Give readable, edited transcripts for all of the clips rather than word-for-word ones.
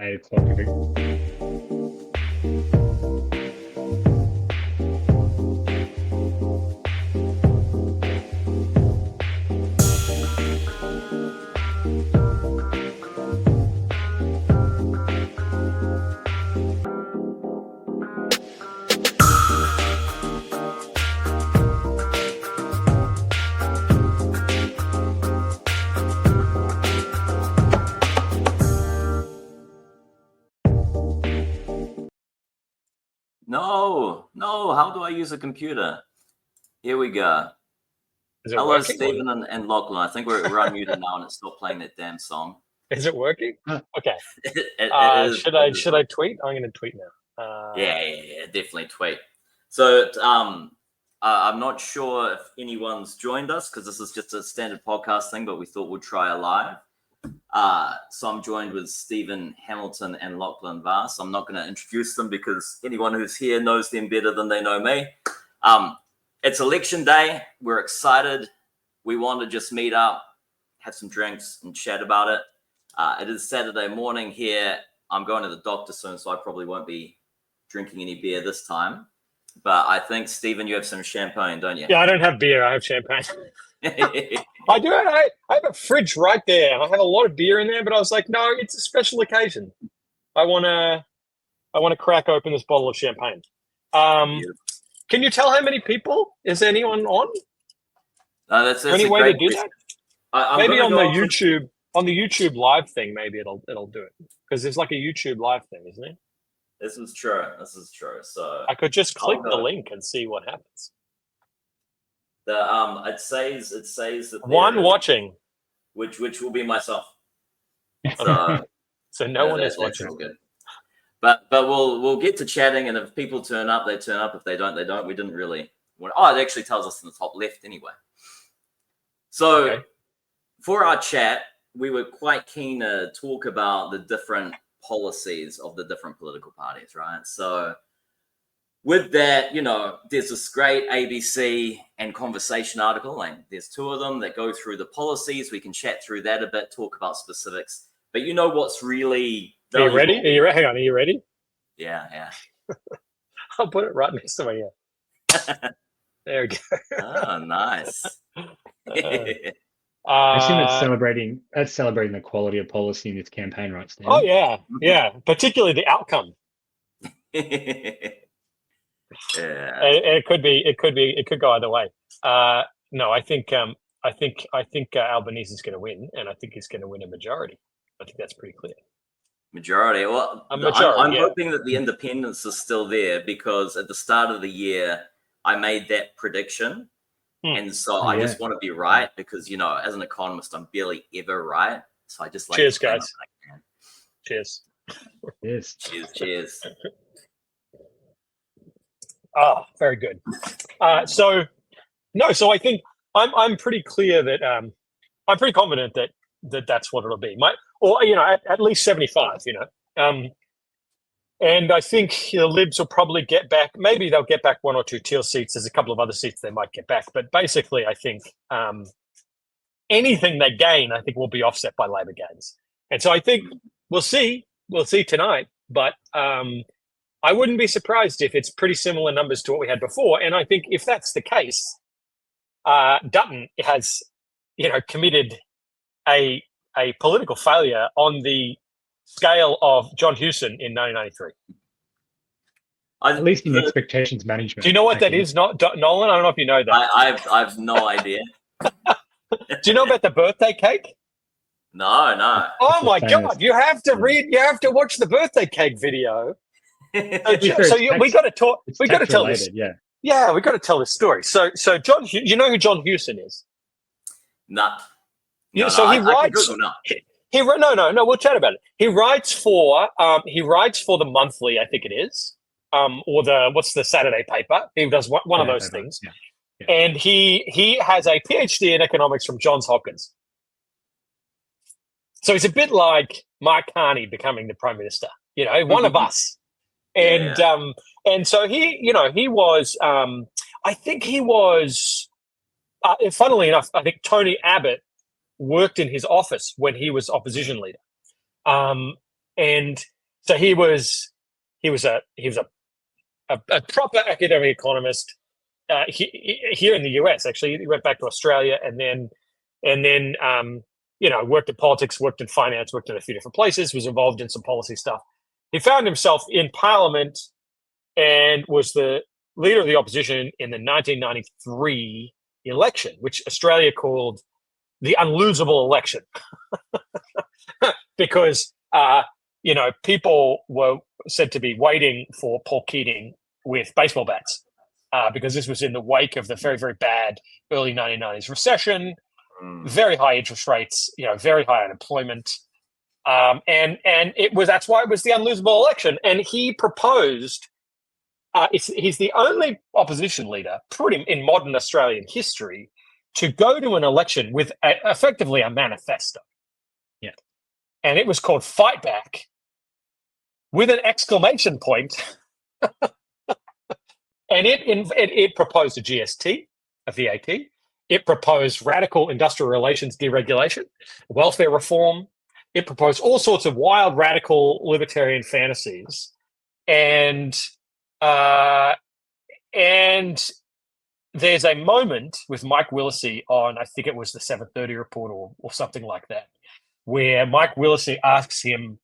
8 o'clock. No. How do I use a computer? Here we go. Hello, working? Steven and Lachlan. I think we're unmuted now, and it's still playing that damn song. Is it working? Okay. It is. Should I tweet? I'm going to tweet now. Yeah, definitely tweet. So I'm not sure if anyone's joined us because this is just a standard podcast thing, but we thought we'd try a live. So I'm joined with Steven Hamilton and Lachlan Vass. I'm not going to introduce them because anyone who's here knows them better than they know me. It's election day. We're excited. We want to just meet up, have some drinks and chat about it. It is Saturday morning here. I'm going to the doctor soon, so I probably won't be drinking any beer this time. But I think, Steven, you have some champagne, don't you? Yeah, I don't have beer. I have champagne. I do. I have a fridge right there, and I have a lot of beer in there. But I was like, no, it's a special occasion. I want to crack open this bottle of champagne. Can you tell how many people? Is anyone on? That's any a way great to do question. that? Maybe on the YouTube live thing. Maybe it'll do it because there's like a YouTube live thing, isn't it? This is true. So I could just click the link and see what happens. It says that one watching, which will be myself. So no one is watching. All good. But we'll get to chatting, and if people turn up, they turn up. If they don't, they don't. We didn't really. It actually tells us in the top left anyway. So for our chat, we were quite keen to talk about the different policies of the different political parties, right? So with that, there's this great ABC and Conversation article, like there's two of them that go through the policies. We can chat through that a bit, talk about specifics. But what's really valuable? Are you ready? Hang on, are you ready? Yeah. I'll put it right next to my ear. There we go. Oh, nice. I assume it's celebrating the quality of policy in this campaign, right, Stan? Oh yeah, particularly the outcome. Yeah. It could go either way. No, I think Albanese is going to win, and I think he's going to win a majority. I think that's pretty clear. Majority. Well, I'm hoping that the independence is still there because at the start of the year, I made that prediction. And so I just want to be right because, as an economist, I'm barely ever right. So I just like cheers, guys. Cheers. Yes. Cheers. Oh, very good. So I think I'm pretty clear that I'm pretty confident that that's what it'll be. At least 75. And I think the Libs will probably get back. Maybe they'll get back one or two Teal seats. There's a couple of other seats they might get back. But basically, I think anything they gain, I think, will be offset by Labor gains. And so I think we'll see. We'll see tonight. But I wouldn't be surprised if it's pretty similar numbers to what we had before. And I think if that's the case, Dutton has, committed a political failure on the scale of John Hewson in 1993. At least in expectations management. Do you know what that is, Nolan? I don't know if you know that. I've no idea. Do you know about the birthday cake? No. Oh my God! You have to read. You have to watch the birthday cake video. We got to talk. We got to tell this. Yeah, we got to tell this story. So John, you know who John Hewson is? Nah. He writes. No. We'll chat about it. He writes for the Monthly, I think it is, or what's the Saturday paper. He does one of those things, and he has a PhD in economics from Johns Hopkins. So he's a bit like Mark Carney becoming the Prime Minister. One of us. And so he was. I think he was. Funnily enough, I think Tony Abbott worked in his office when he was opposition leader. And so he was a proper academic economist here in the US. Actually, he went back to Australia and then worked in politics, worked in finance, worked in a few different places, was involved in some policy stuff. He found himself in Parliament and was the leader of the opposition in the 1993 election, which Australia called the unlosable election, because people were said to be waiting for Paul Keating with baseball bats, because this was in the wake of the very, very bad early 1990s recession, very high interest rates, very high unemployment, and that's why it was the unlosable election. And he proposed. He's the only opposition leader, in modern Australian history, to go to an election with effectively a manifesto. Yeah, and it was called "Fight Back," with an exclamation point. And it proposed a GST, a VAT. It proposed radical industrial relations deregulation, welfare reform. It proposed all sorts of wild, radical libertarian fantasies, and there's a moment with Mike Willesee on, I think it was the 7:30 report or something like that, where Mike Willesee asks him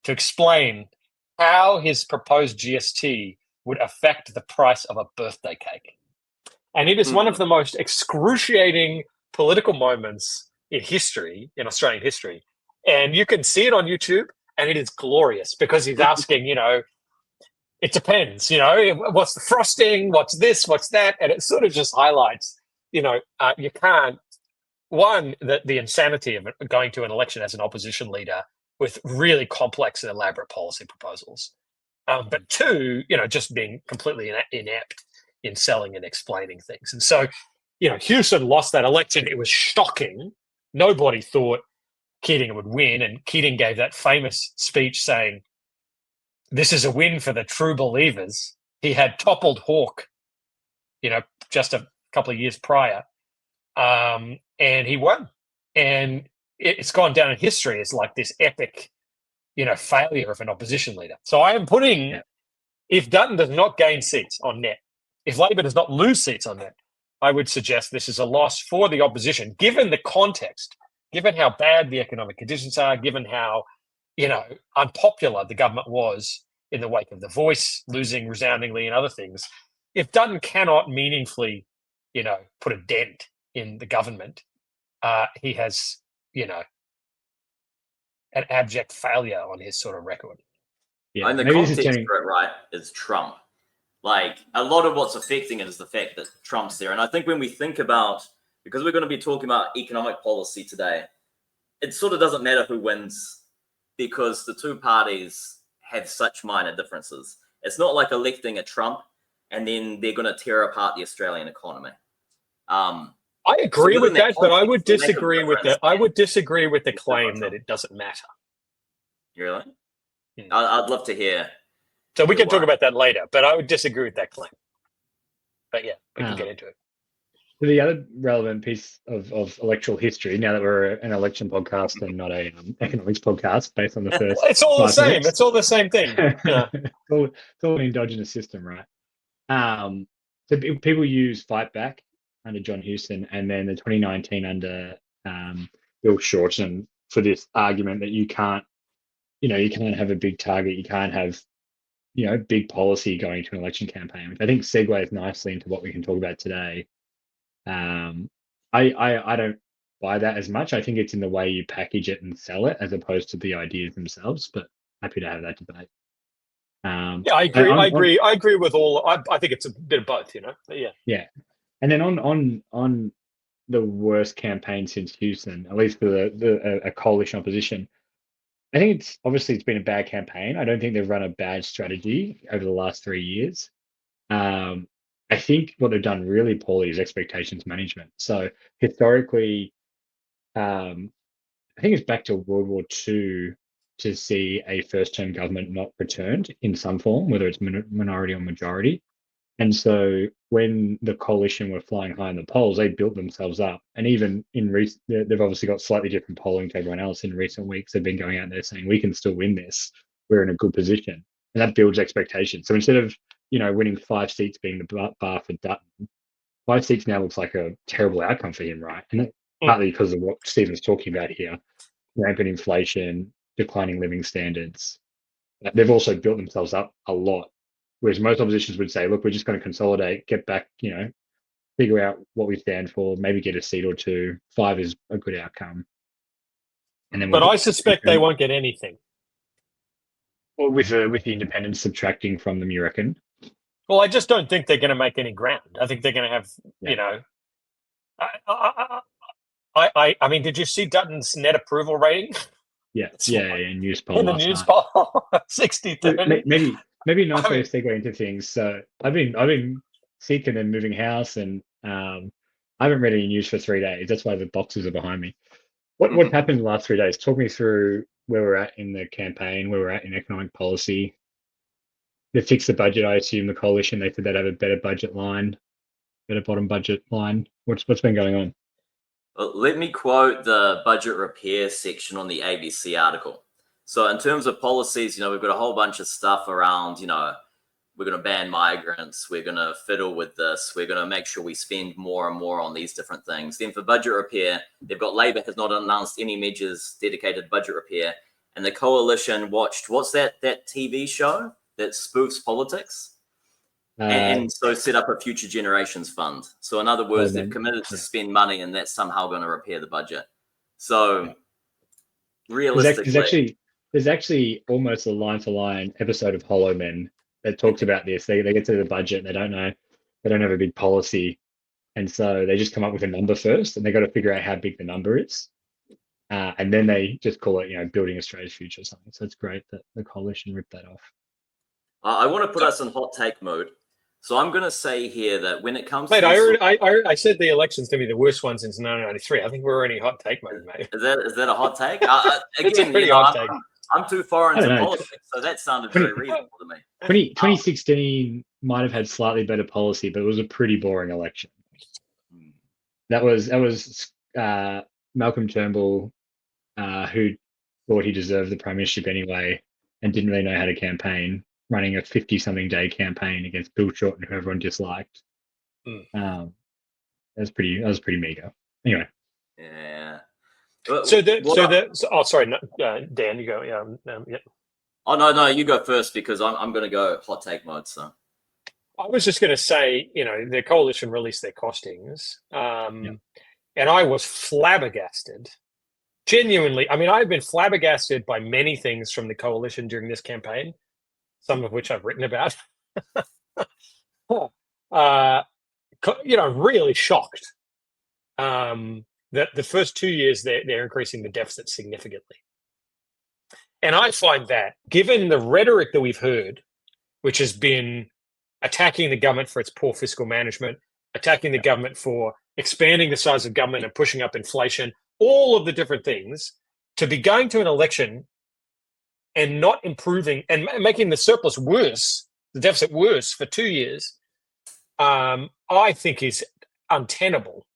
to explain how his proposed GST would affect the price of a birthday cake. And it is one of the most excruciating political moments in history, in Australian history. And you can see it on YouTube, and it is glorious because he's asking, it depends, what's the frosting, what's this, what's that? And it sort of just highlights, you can't, one, the insanity of going to an election as an opposition leader with really complex and elaborate policy proposals. But two, just being completely inept in selling and explaining things. And so, Houston lost that election. It was shocking. Nobody thought Keating would win. And Keating gave that famous speech saying, "This is a win for the true believers." He had toppled Hawke, just a couple of years prior. And he won. And it's gone down in history as like this epic, failure of an opposition leader. So I am putting, if Dutton does not gain seats on net, if Labor does not lose seats on net, I would suggest this is a loss for the opposition, given the context, given how bad the economic conditions are, given how, unpopular the government was in the wake of The Voice losing resoundingly and other things. If Dutton cannot meaningfully, put a dent in the government, he has, an abject failure on his sort of record. Yeah, and the context for it, right, is Trump. Like, a lot of what's affecting it is the fact that Trump's there. And I think when we think about, because we're going to be talking about economic policy today, it sort of doesn't matter who wins because the two parties have such minor differences. It's not like electing a Trump and then they're going to tear apart the Australian economy. I agree with that, but I would disagree with the. I would disagree with the claim that it doesn't matter. Really? I'd love to hear. So we can talk about that later, but I would disagree with that claim. But yeah, we can get into it. The other relevant piece of electoral history, now that we're an election podcast and not a economics podcast, based on the first. It's all the same. It's all the same thing. Yeah. it's all an endogenous system, right? So people use Fight Back under John Huston, and then the 2019 under Bill Shorten for this argument that you can't have a big target, you can't have, big policy going to an election campaign, which I think segues nicely into what we can talk about today. I don't buy that as much. I think it's in the way you package it and sell it as opposed to the ideas themselves, but happy to have that debate. Yeah, I agree. I agree with all. I think it's a bit of both, But yeah. Yeah. And then on the worst campaign since Houston, at least for a coalition opposition, I think it's been a bad campaign. I don't think they've run a bad strategy over the last 3 years. I think what they've done really poorly is expectations management. So historically, I think it's back to World War II to see a first-term government not returned in some form, whether it's minority or majority. And so when the coalition were flying high in the polls, they built themselves up. And even in recent, they've obviously got slightly different polling to everyone else in recent weeks. They've been going out there saying we can still win this. We're in a good position, and that builds expectation. So instead of winning 5 seats being the bar for Dutton, 5 seats now looks like a terrible outcome for him, right? And partly because of what Stephen's talking about here, rampant inflation, declining living standards. They've also built themselves up a lot. Whereas most oppositions would say, look, we're just going to consolidate, get back, figure out what we stand for, maybe get a seat or two. 5 is a good outcome. And then, but I suspect they won't get anything. Or with the independents subtracting from them, you reckon? Well, I just don't think they're going to make any ground. I think they're going to have, I mean, did you see Dutton's net approval rating? Yeah, news poll. In the news poll, 60-30. Maybe not to segue into things. So I've been sick and then moving house, and I haven't read any news for 3 days. That's why the boxes are behind me. What happened in the last 3 days? Talk me through where we're at in the campaign, where we're at in economic policy. They fixed the budget. I assume the coalition, they said they'd have a better bottom budget line. What's been going on? Well, let me quote the budget repair section on the ABC article. So in terms of policies, we've got a whole bunch of stuff around, we're going to ban migrants. We're going to fiddle with this. We're going to make sure we spend more and more on these different things. Then for budget repair, they've got Labor has not announced any measures dedicated to budget repair. And the coalition watched, what's that TV show that spoofs politics? And so set up a future generations fund. So in other words, they've committed to spend money, and that's somehow going to repair the budget. So realistically, there's actually almost a line-for-line episode of Hollow Men that talks about this. They get to the budget, they don't know, they don't have a big policy, and so they just come up with a number first, and they got to figure out how big the number is, and then they just call it, building Australia's future or something. So it's great that the coalition ripped that off. I want to put us in hot take mode. So I'm going to say here that when it comes to... I said the election's going to be the worst one since 1993. I think we're already hot take mode, mate. Is that a hot take? It's a pretty hot take. I'm too far into politics, so that sounded very reasonable to me. 2016 might have had slightly better policy, but it was a pretty boring election. That was Malcolm Turnbull, who thought he deserved the premiership anyway and didn't really know how to campaign, running a 50-something day campaign against Bill Shorten, who everyone disliked. That was pretty meager. Anyway. Yeah. Sorry, Dan, you go. Yeah. Oh no, you go first because I'm going to go hot take mode. So I was just going to say, the coalition released their costings, and I was flabbergasted. Genuinely, I mean, I've been flabbergasted by many things from the coalition during this campaign, some of which I've written about. Really shocked. That the first 2 years they're increasing the deficit significantly. And I find that, given the rhetoric that we've heard, which has been attacking the government for its poor fiscal management, attacking the government for expanding the size of government and pushing up inflation, all of the different things, to be going to an election and not improving and making the surplus worse, the deficit worse for 2 years, I think is untenable.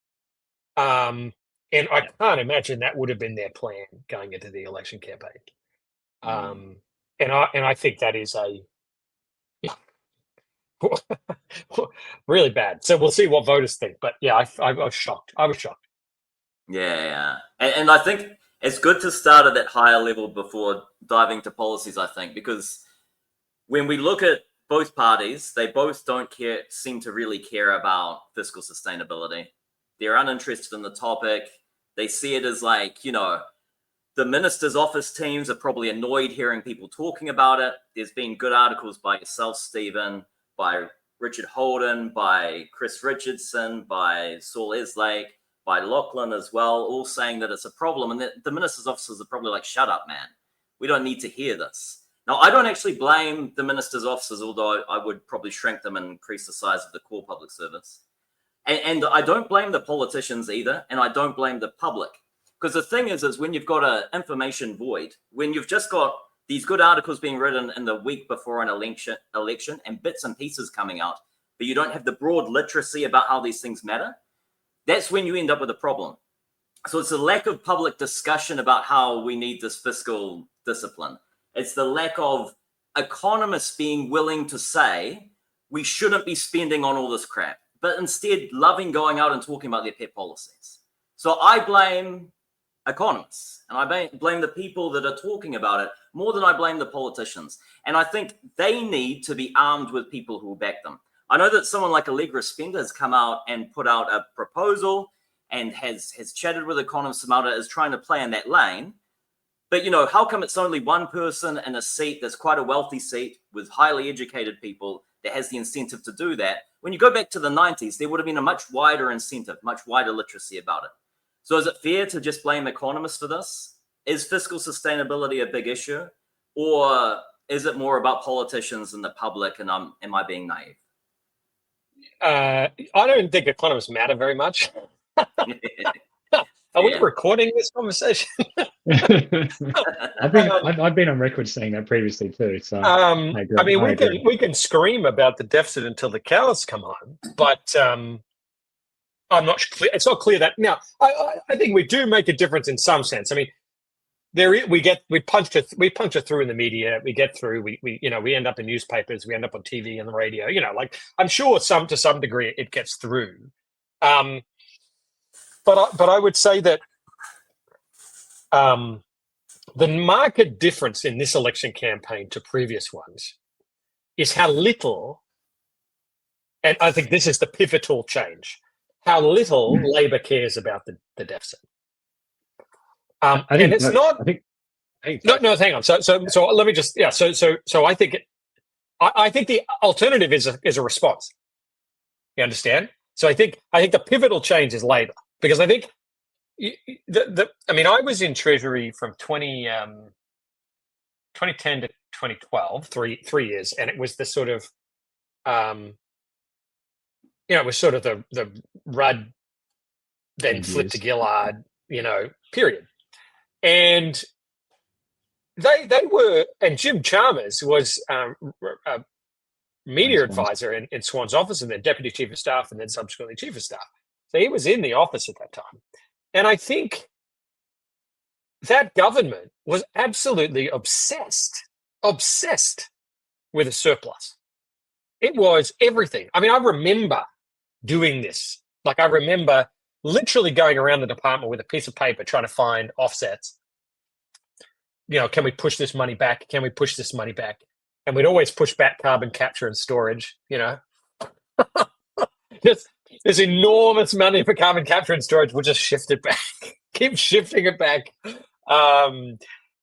And I can't imagine that would have been their plan going into the election campaign. And I think that is really bad. So we'll see what voters think. But yeah, I was shocked. Yeah. And I think it's good to start at that higher level before diving to policies, I think, because when we look at both parties, they both seem to really care about fiscal sustainability. They're uninterested in the topic. They see it as like, the minister's office teams are probably annoyed hearing people talking about it. There's been good articles by yourself, Steven, by Richard Holden, by Chris Richardson, by Saul Eslake, by Lachlan as well, all saying that it's a problem. And that the minister's officers are probably like, shut up, man. We don't need to hear this. Now, I don't actually blame the minister's officers, although I would probably shrink them and increase the size of the core public service. And I don't blame the politicians either, and I don't blame the public. Because the thing is when you've got an information void, when you've just got these good articles being written in the week before an election and bits and pieces coming out, but you don't have the broad literacy about how these things matter, that's when you end up with a problem. So it's a lack of public discussion about how we need this fiscal discipline. It's the lack of economists being willing to say we shouldn't be spending on all this crap, but instead loving going out and talking about their pet policies. So I blame economists, and I blame the people that are talking about it more than I blame the politicians. And I think they need to be armed with people who will back them. I know that someone like Allegra Spender has come out and put out a proposal and has chatted with economists about it, is trying to play in that lane. But, how come it's only one person in a seat that's quite a wealthy seat with highly educated people that has the incentive to do that? When you go back to the 90s, there would have been a much wider incentive, much wider literacy about it. So is it fair to just blame economists for this? Is fiscal sustainability a big issue? Or is it more about politicians and the public, and am I being naive? I don't think economists matter very much. Are we recording this conversation? I've been on record saying that previously too. So we can scream about the deficit until the cows come home, but I'm not clear. It's not clear that now. I think we do make a difference in some sense. I mean, we puncture through in the media. We get through. We end up in newspapers. We end up on TV and the radio. Like I'm sure to some degree it gets through. But I would say that the marked difference in this election campaign to previous ones is how little, and I think this is the pivotal change, how little Labor cares about the deficit. Hang on. So let me just So I think I think the alternative is a response. You understand? So I think the pivotal change is Labor. Because I think I was in Treasury from 2010 to 2012, three years, and it was the sort of, it was sort of the Rudd, then flip to Gillard, period. And they were, and Jim Chalmers was a media advisor in Swan's office, and then deputy chief of staff, and then subsequently chief of staff. So he was in the office at that time. And I think that government was absolutely obsessed with a surplus. It was everything. I mean, I remember doing this. Like, I remember literally going around the department with a piece of paper trying to find offsets. Can we push this money back? Can we push this money back? And we'd always push back carbon capture and storage, There's enormous money for carbon capture and storage. We'll just shift it back, keep shifting it back.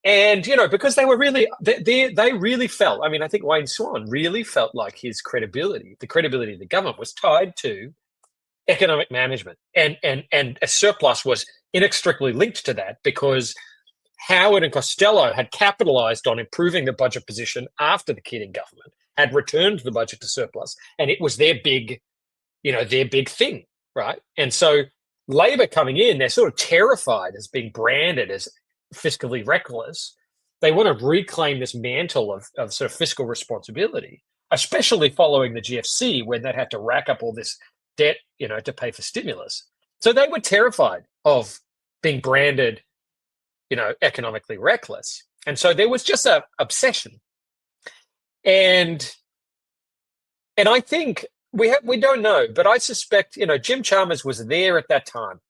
Because they were really, they really felt, I think Wayne Swan really felt like his credibility, the credibility of the government was tied to economic management. And a surplus was inextricably linked to that because Howard and Costello had capitalized on improving the budget position after the Keating government, had returned the budget to surplus, and it was their big thing, right? And so Labor coming in, they're sort of terrified as being branded as fiscally reckless. They want to reclaim this mantle of sort of fiscal responsibility, especially following the GFC when they had to rack up all this debt, to pay for stimulus. So they were terrified of being branded, economically reckless. And so there was just a obsession. And I think we don't know, but I suspect, Jim Chalmers was there at that time.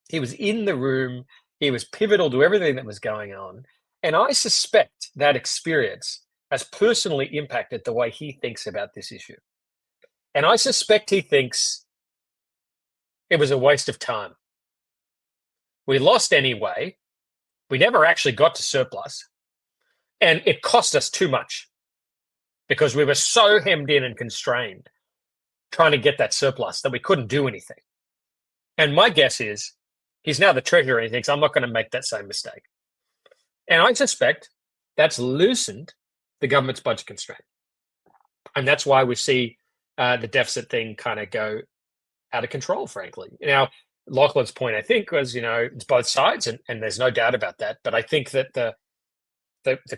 He was in the room. He was pivotal to everything that was going on. And I suspect that experience has personally impacted the way he thinks about this issue. And I suspect he thinks it was a waste of time. We lost anyway. We never actually got to surplus. And it cost us too much because we were so hemmed in and constrained trying to get that surplus that we couldn't do anything. And my guess is he's now the treasurer and he thinks, I'm not going to make that same mistake. And I suspect that's loosened the government's budget constraint. And that's why we see the deficit thing kind of go out of control, frankly. Now, Lachlan's point, I think, was, it's both sides, and there's no doubt about that. But I think that the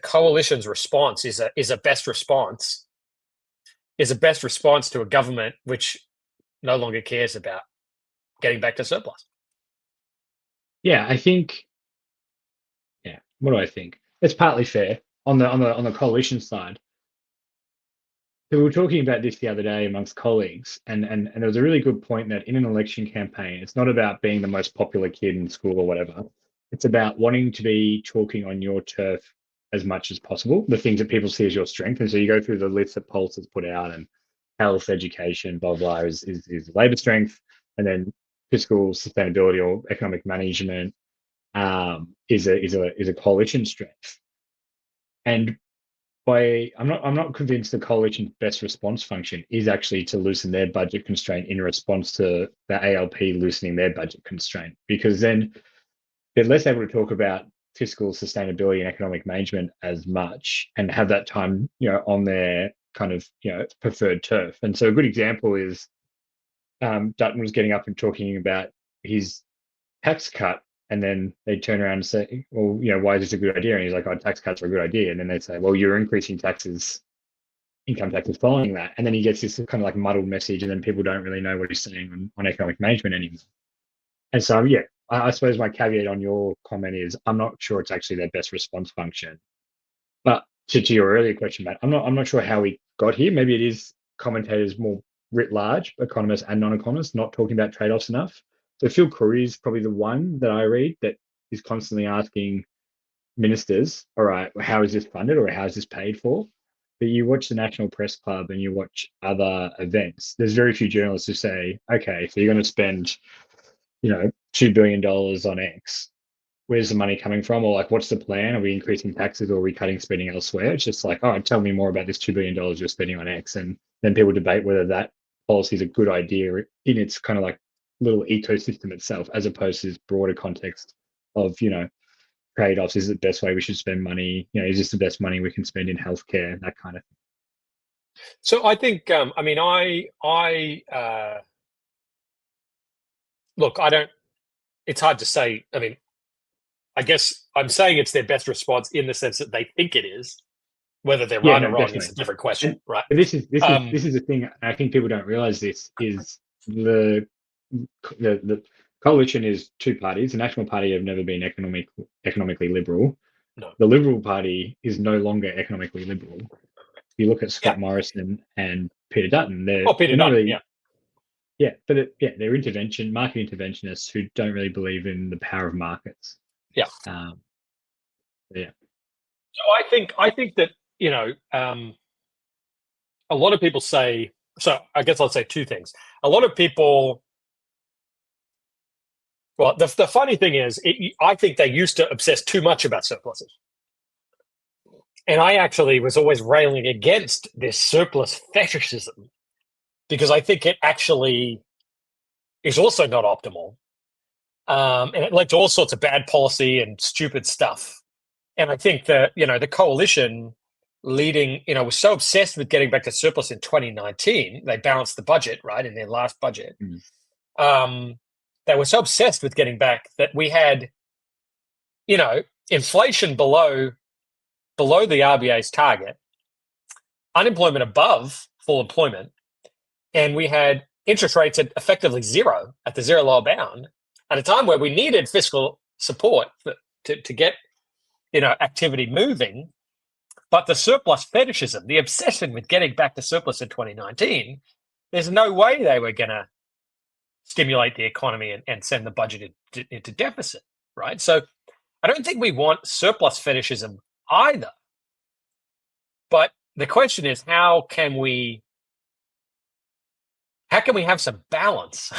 coalition's response is a best response is the best response to a government which no longer cares about getting back to surplus. Yeah, I think. Yeah, what do I think? It's partly fair on the coalition side. So we were talking about this the other day amongst colleagues, and there was a really good point that in an election campaign, it's not about being the most popular kid in school or whatever. It's about wanting to be chalking on your turf as much as possible, the things that people see as your strength. And so you go through the list that Pulse has put out, and health, education, blah blah is labour strength, and then fiscal sustainability or economic management is a coalition strength. And I'm not convinced the coalition's best response function is actually to loosen their budget constraint in response to the ALP loosening their budget constraint, because then they're less able to talk about fiscal sustainability and economic management as much and have that time, on their kind of, preferred turf. And so a good example is Dutton was getting up and talking about his tax cut, and then they turn around and say, well, why is this a good idea? And he's like, oh, tax cuts are a good idea. And then they say, well, you're increasing taxes, income taxes following that. And then he gets this kind of like muddled message, and then people don't really know what he's saying on economic management anymore. And so, yeah, I suppose my caveat on your comment is I'm not sure it's actually their best response function. But to your earlier question, Matt, I'm not sure how we got here. Maybe it is commentators more writ large, economists and non-economists, not talking about trade-offs enough. So Phil Curry is probably the one that I read that is constantly asking ministers, all right, how is this funded or how is this paid for? But you watch the National Press Club and you watch other events, there's very few journalists who say, okay, so you're going to spend, $2 billion on X. Where's the money coming from? Or like, what's the plan? Are we increasing taxes or are we cutting spending elsewhere? It's just like, oh, tell me more about this $2 billion you're spending on X. And then people debate whether that policy is a good idea in its kind of like little ecosystem itself, as opposed to this broader context of, trade-offs. Is it the best way we should spend money? Is this the best money we can spend in healthcare? That kind of thing. So I think, look, it's hard to say. I mean, I guess I'm saying it's their best response in the sense that they think it is. Whether they're right or wrong definitely. Is a different question, right? But this is the thing. I think people don't realize this is the coalition is two parties. The National Party have never been economically liberal. No. The Liberal Party is no longer economically liberal. If you look at Scott Morrison and Peter Dutton, they're not really. Yeah, but they're market interventionists who don't really believe in the power of markets. Yeah. Yeah. So I think that a lot of people say. So I guess I'll say two things. A lot of people. Well, the funny thing is, I think they used to obsess too much about surpluses. And I actually was always railing against this surplus fetishism because I think it actually is also not optimal. And it led to all sorts of bad policy and stupid stuff. And I think that, the coalition leading, was so obsessed with getting back to surplus in 2019. They balanced the budget, right, in their last budget. They were so obsessed with getting back that we had, inflation below the RBA's target, unemployment above full employment, and we had interest rates at effectively zero at the zero lower bound at a time where we needed fiscal support to get, activity moving. But the surplus fetishism, the obsession with getting back to surplus in 2019, there's no way they were going to stimulate the economy and send the budget into deficit, right? So I don't think we want surplus fetishism either. But the question is, how can we have some balance?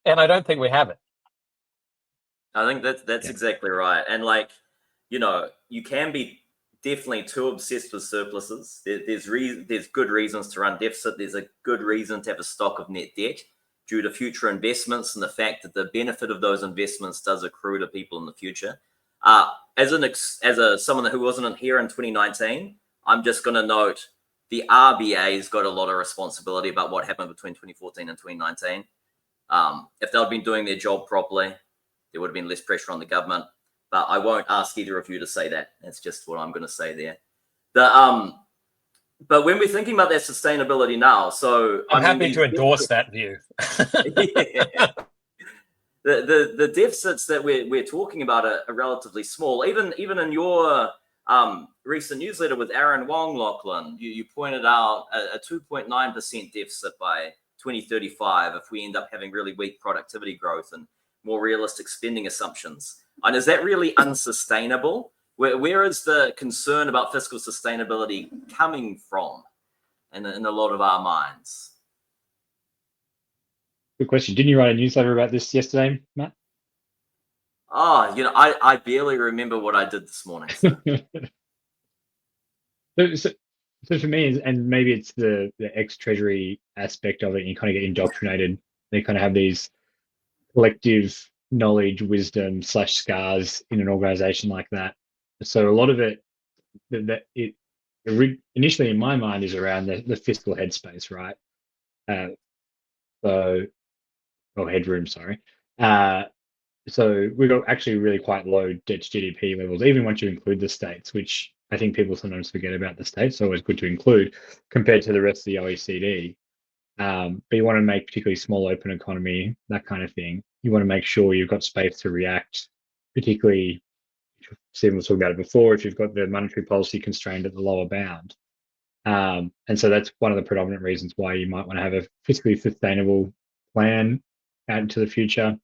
And I don't think we have it. I think that's exactly right. And you can be definitely too obsessed with surpluses. There's good reasons to run deficit. There's a good reason to have a stock of net debt due to future investments and the fact that the benefit of those investments does accrue to people in the future. As someone who wasn't here in 2019, I'm just going to note the RBA's got a lot of responsibility about what happened between 2014 and 2019. If they'd been doing their job properly, there would have been less pressure on the government. But I won't ask either of you to say that. That's just what I'm going to say there. But when we're thinking about that sustainability now, so I'm happy to endorse that view. Yeah. The deficits that we're talking about are relatively small. Even in your recent newsletter with Aaron Wong, Lachlan, you pointed out a 2.9% deficit by 2035 if we end up having really weak productivity growth and more realistic spending assumptions. And is that really unsustainable? Where is the concern about fiscal sustainability coming from in a lot of our minds? Good question. Didn't you write a newsletter about this yesterday, Matt? Oh, I barely remember what I did this morning. So. So for me, and maybe it's the ex-treasury aspect of it, you kind of get indoctrinated. They kind of have these collective knowledge, wisdom / scars in an organization like that. So a lot of it, that it initially in my mind is around the fiscal headspace, right? Or headroom, sorry. So we've got actually really quite low debt to GDP levels, even once you include the states, which I think people sometimes forget about the states. So always good to include compared to the rest of the OECD. But you want to make particularly small open economy, that kind of thing. You want to make sure you've got space to react, particularly, Stephen was talking about it before, if you've got the monetary policy constrained at the lower bound. And so that's one of the predominant reasons why you might want to have a fiscally sustainable plan out into the future.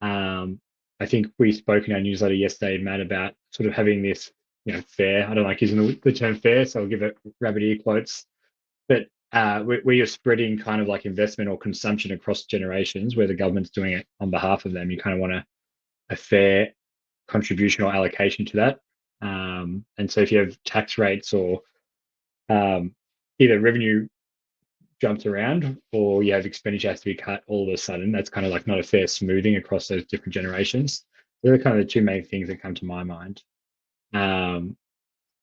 I think we spoke in our newsletter yesterday, Matt, about sort of having this, fair. I don't like using the term fair, so I'll give it rabbit ear quotes. But where you're spreading kind of like investment or consumption across generations, where the government's doing it on behalf of them, you kind of want a fair contribution or allocation to that. And so if you have tax rates or either revenue jumps around or you have expenditure has to be cut all of a sudden, that's kind of like not a fair smoothing across those different generations. They're kind of the two main things that come to my mind. On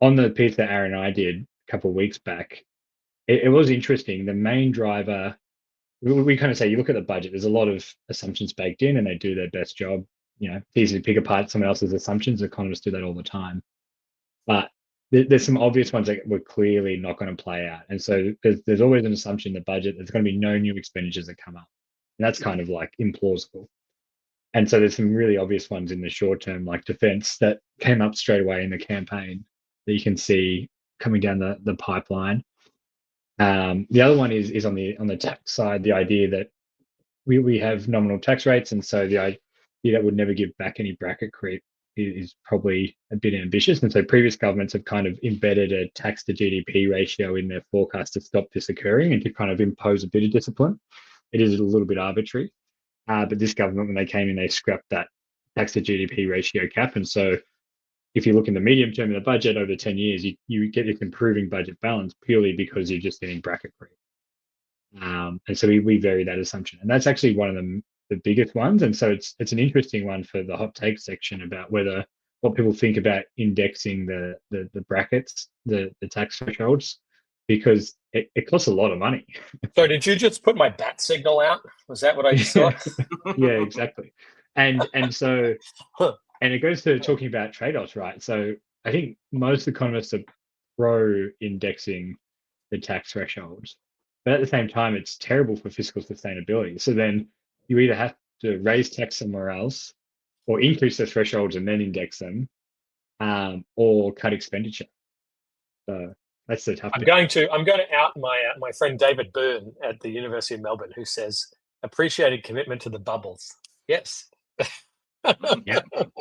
the piece that Aaron and I did a couple of weeks back, it was interesting. The main driver, we kind of say, you look at the budget, there's a lot of assumptions baked in and they do their best job. It's easy to pick apart someone else's assumptions. Economists do that all the time. But there's some obvious ones that were clearly not going to play out. And so there's always an assumption in the budget there's going to be no new expenditures that come up. And that's kind of like implausible. And so there's some really obvious ones in the short term, like defense, that came up straight away in the campaign that you can see coming down the pipeline. The other one is on the tax side, the idea that we have nominal tax rates, and so the idea that would never give back any bracket creep is probably a bit ambitious. And so previous governments have kind of embedded a tax to GDP ratio in their forecast to stop this occurring and to kind of impose a bit of discipline. It is a little bit arbitrary. But this government, when they came in, they scrapped that tax to GDP ratio cap. And so if you look in the medium term in the budget over 10 years, you get this improving budget balance purely because you're just getting bracket creep. And so we vary that assumption. And that's actually one of the biggest ones. And so it's an interesting one for the hot take section about what people think about indexing the brackets, the tax thresholds, because it costs a lot of money. So did you just put my bat signal out? Was that what I just saw? Yeah, exactly. And so and it goes to talking about trade-offs, right? So I think most economists are pro indexing the tax thresholds, but at the same time, it's terrible for fiscal sustainability. So then you either have to raise tax somewhere else, or increase the thresholds and then index them, or cut expenditure. So that's the tough bit. I'm going to out my friend David Byrne at the University of Melbourne, who says appreciated commitment to the bubbles. Yes. Yeah. So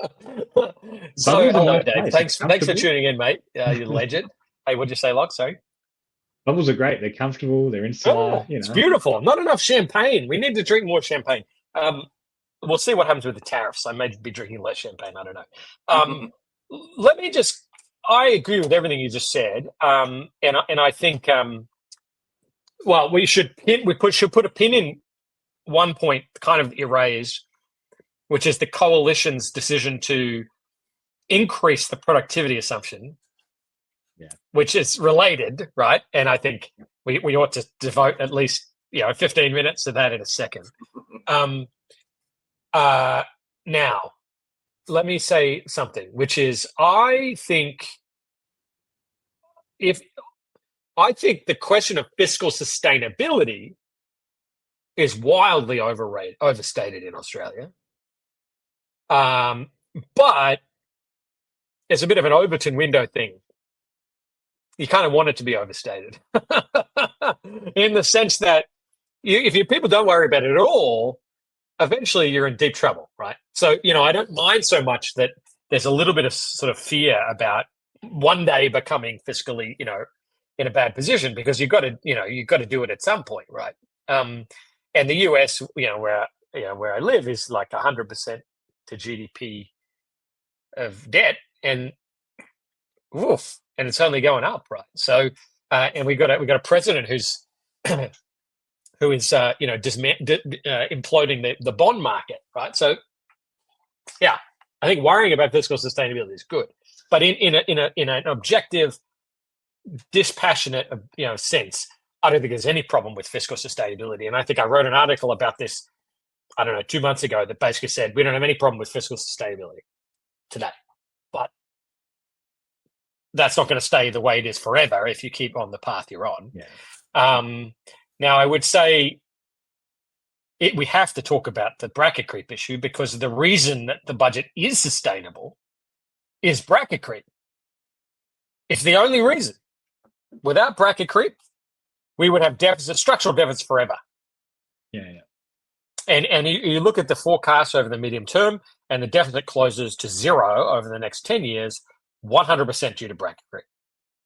Bubbles are hello, nice Dave. place. Thanks for Comfortable. tuning in, mate. You're legend. Hey, what'd you say, Locke? Sorry. Bubbles are great. They're comfortable. They're insular. It's beautiful. Not enough champagne. We need to drink more champagne. We'll see what happens with the tariffs. I may be drinking less champagne. I don't know. Let me just. I agree with everything you just said, and I think well, we should put a pin in one point, kind of erased, which is the coalition's decision to increase the productivity assumption, which is related, right? And I think we ought to devote at least 15 minutes to that in a second. Now, let me say something, which is I think I think the question of fiscal sustainability is wildly overstated in Australia. But it's a bit of an Overton window thing. You kind of want it to be overstated in the sense that if your people don't worry about it at all, eventually you're in deep trouble, right? So, I don't mind so much that there's a little bit of sort of fear about one day becoming fiscally, in a bad position, because you've got to do it at some point, right? And the US, where I live is like 100% to GDP of debt, and woof, and it's only going up, right? So, and we got a president who's who is imploding the bond market, right? So, yeah, I think worrying about fiscal sustainability is good, but in an objective, dispassionate, sense, I don't think there's any problem with fiscal sustainability. And I think I wrote an article about this, I don't know, 2 months ago, that basically said we don't have any problem with fiscal sustainability today, but that's not going to stay the way it is forever if you keep on the path you're on. Yeah. Now, I would say we have to talk about the bracket creep issue, because the reason that the budget is sustainable is bracket creep. It's the only reason. Without bracket creep, we would have structural deficits forever. Yeah. And you look at the forecast over the medium term, and the deficit closes to zero over the next 10 years, 100% due to bracket creep.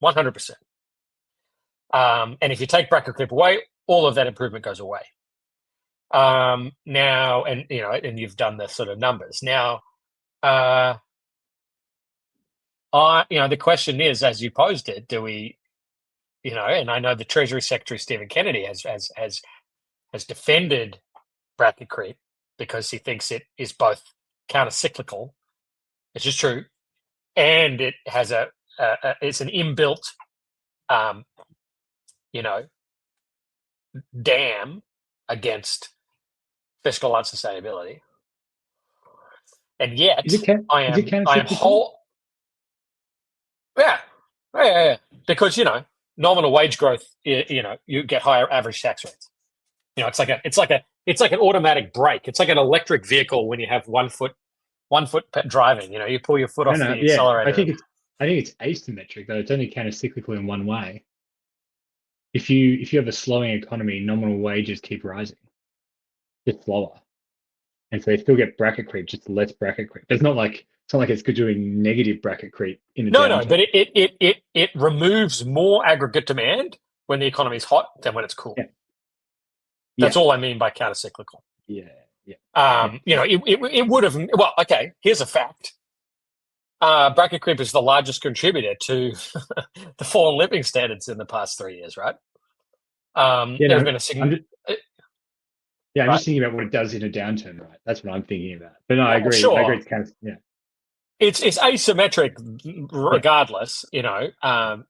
100%. And if you take bracket creep away, all of that improvement goes away. Now, and you've done the sort of numbers. Now, the question is, as you posed it, do we, and I know the Treasury Secretary Stephen Kennedy has defended bracket creep because he thinks it is both counter-cyclical, which is true, and it has it's an inbuilt, dam against fiscal unsustainability. And yet, I am whole. Yeah. Because nominal wage growth, you get higher average tax rates. It's like an automatic brake. It's like an electric vehicle when you have one foot driving. You pull your foot off the accelerator. I think it's asymmetric, though. It's only counter-cyclical in one way. If you have a slowing economy, nominal wages keep rising, just slower, and so they still get bracket creep, just less bracket creep. It's not like it's doing negative bracket creep in a downturn. But it removes more aggregate demand when the economy is hot than when it's cool. Yeah. That's all I mean by counter-cyclical. Yeah. It would have. Well, okay. Here's a fact. Bracket creep is the largest contributor to the fall in living standards in the past 3 years, right? There's been a significant. I'm just thinking about what it does in a downturn, right? That's what I'm thinking about. But no, I agree. Sure. I agree. It's kind of, It's asymmetric, regardless. But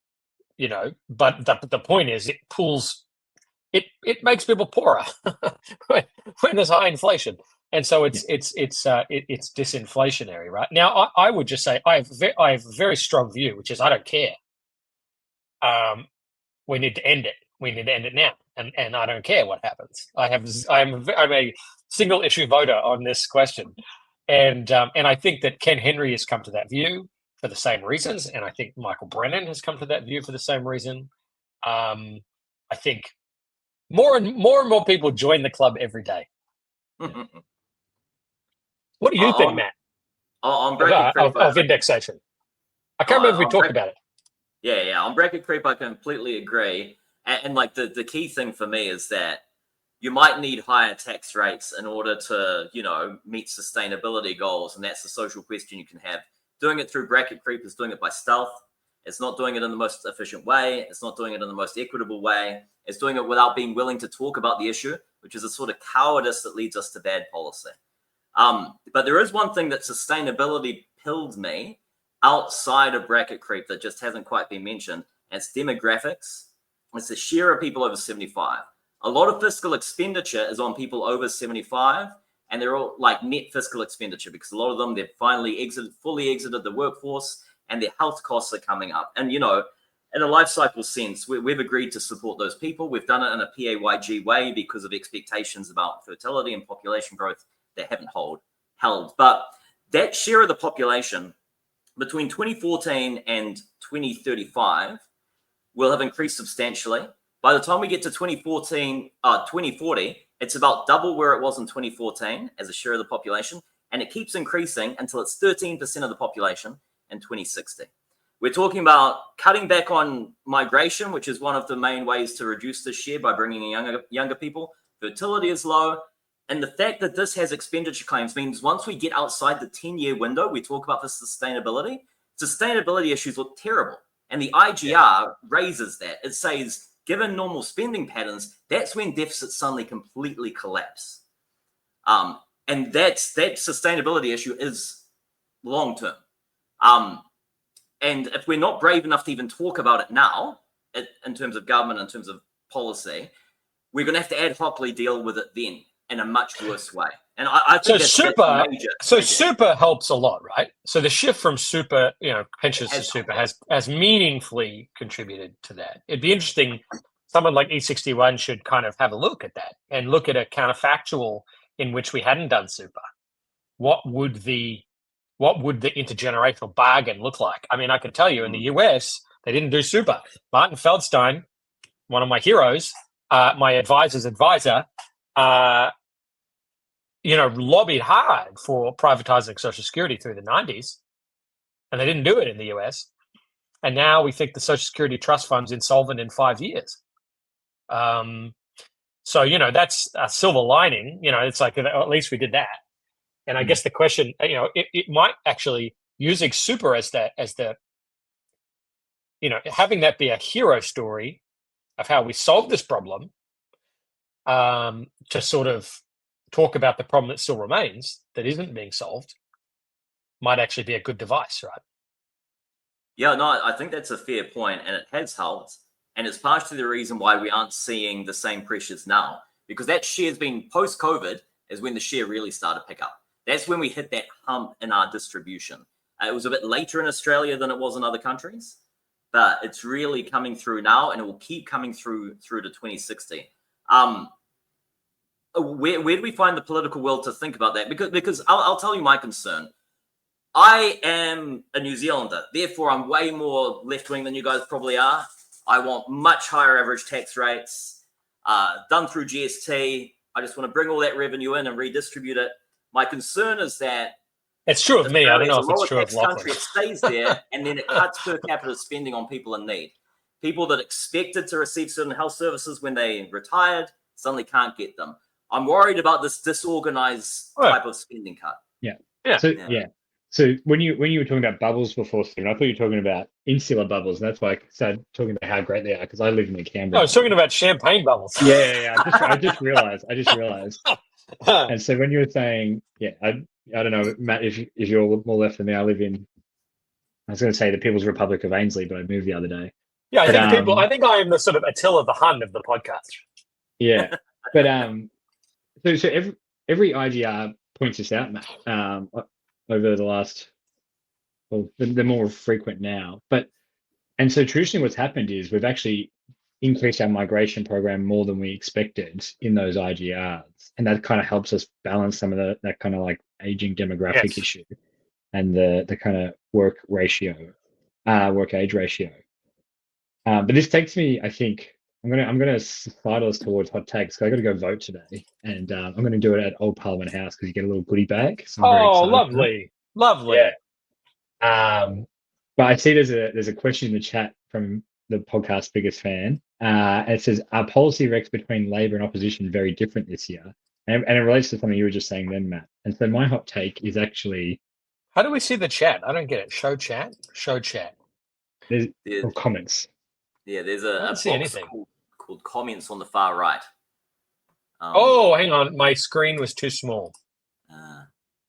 the point is, it pulls. It makes people poorer when there's high inflation, and so it's disinflationary, right? Now, I would just say I have a very strong view, which is I don't care. We need to end it. We need to end it now, and I don't care what happens. I'm a single issue voter on this question, and I think that Ken Henry has come to that view for the same reasons, and I think Michael Brennan has come to that view for the same reason. I think more and more people join the club every day. What do you think, Matt? Of indexation? I can't remember if we talked about it. Yeah. On bracket creep, I completely agree. And like the key thing for me is that you might need higher tax rates in order to, meet sustainability goals. And that's the social question you can have. Doing it through bracket creep is doing it by stealth. It's not doing it in the most efficient way. It's not doing it in the most equitable way. It's doing it without being willing to talk about the issue, which is a sort of cowardice that leads us to bad policy. But there is one thing that sustainability pilled me outside of bracket creep that just hasn't quite been mentioned. And it's demographics. It's the share of people over 75. A lot of fiscal expenditure is on people over 75, and they're all like net fiscal expenditure because a lot of them, they've fully exited the workforce, and their health costs are coming up. And, in a life cycle sense, we've agreed to support those people. We've done it in a PAYG way because of expectations about fertility and population growth that haven't held. But that share of the population between 2014 and 2035 will have increased substantially. By the time we get to 2040, it's about double where it was in 2014 as a share of the population, and it keeps increasing until it's 13% of the population in 2060. We're talking about cutting back on migration, which is one of the main ways to reduce this share by bringing in younger people. Fertility is low. And the fact that this has expenditure claims means once we get outside the 10-year window, we talk about the sustainability issues look terrible. And the IGR raises that. It says, given normal spending patterns, that's when deficits suddenly completely collapse. And that sustainability issue is long-term. And if we're not brave enough to even talk about it now, in terms of government, in terms of policy, we're going to have to ad hocly deal with it then in a much worse way. And I think super helps a lot, right? So the shift from super, pensions to super has meaningfully contributed to that. It'd be interesting. Someone like E61 should kind of have a look at that and look at a counterfactual in which we hadn't done super. What would the intergenerational bargain look like? I mean, I can tell you in the US, they didn't do super. Martin Feldstein, one of my heroes, my advisor's advisor, lobbied hard for privatizing Social Security through the 90s, and they didn't do it in the US. And now we think the Social Security trust fund's insolvent in 5 years. So, that's a silver lining. It's like, at least we did that. And I guess the question, it might actually using super as the having that be a hero story of how we solved this problem, to sort of talk about the problem that still remains that isn't being solved, might actually be a good device, right? Yeah, no, I think that's a fair point, and it has helped. And it's partially the reason why we aren't seeing the same pressures now, because that share's been post-COVID is when the share really started to pick up. That's when we hit that hump in our distribution. It was a bit later in Australia than it was in other countries, but it's really coming through now, and it will keep coming through to 2060. Where do we find the political will to think about that? Because I'll tell you my concern. I am a New Zealander, therefore I'm way more left-wing than you guys probably are. I want much higher average tax rates, done through GST. I just want to bring all that revenue in and redistribute it. My concern is that it's true of me. I don't know if it's true of Lachlan. Country, it stays there, and then it cuts per capita spending on people in need. People that expected to receive certain health services when they retired suddenly can't get them. I'm worried about this disorganized type of spending cut. Yeah. So when you were talking about bubbles before, Stephen, I thought you were talking about insular bubbles, and that's why I started talking about how great they are, because I live in the Canberra. No, I was talking about champagne bubbles. Yeah. I just realized. And so when you were saying, I don't know, Matt, if you're more left than me, I was going to say the People's Republic of Ainslie, but I moved the other day. Yeah, I think I am the sort of Attila the Hun of the podcast. Yeah, but so every IGR points this out, Matt, over the last, they're more frequent now. And so traditionally what's happened is we've actually increased our migration program more than we expected in those IGRs. And that kind of helps us balance some of that kind of like aging demographic issue and the kind of work age ratio. But this takes me, I think, I'm gonna sidle us towards hot takes, because I got to go vote today, and I'm going to do it at Old Parliament House because you get a little goodie bag. So lovely. Yeah. But I see there's a question in the chat from the podcast biggest fan. And it says, are policy recs between Labor and opposition very different this year? And it relates to something you were just saying then, Matt. And so my hot take is actually, how do we see the chat? I don't get it. Show chat. There's comments. Yeah, there's a box called comments on the far right. Hang on. My screen was too small. And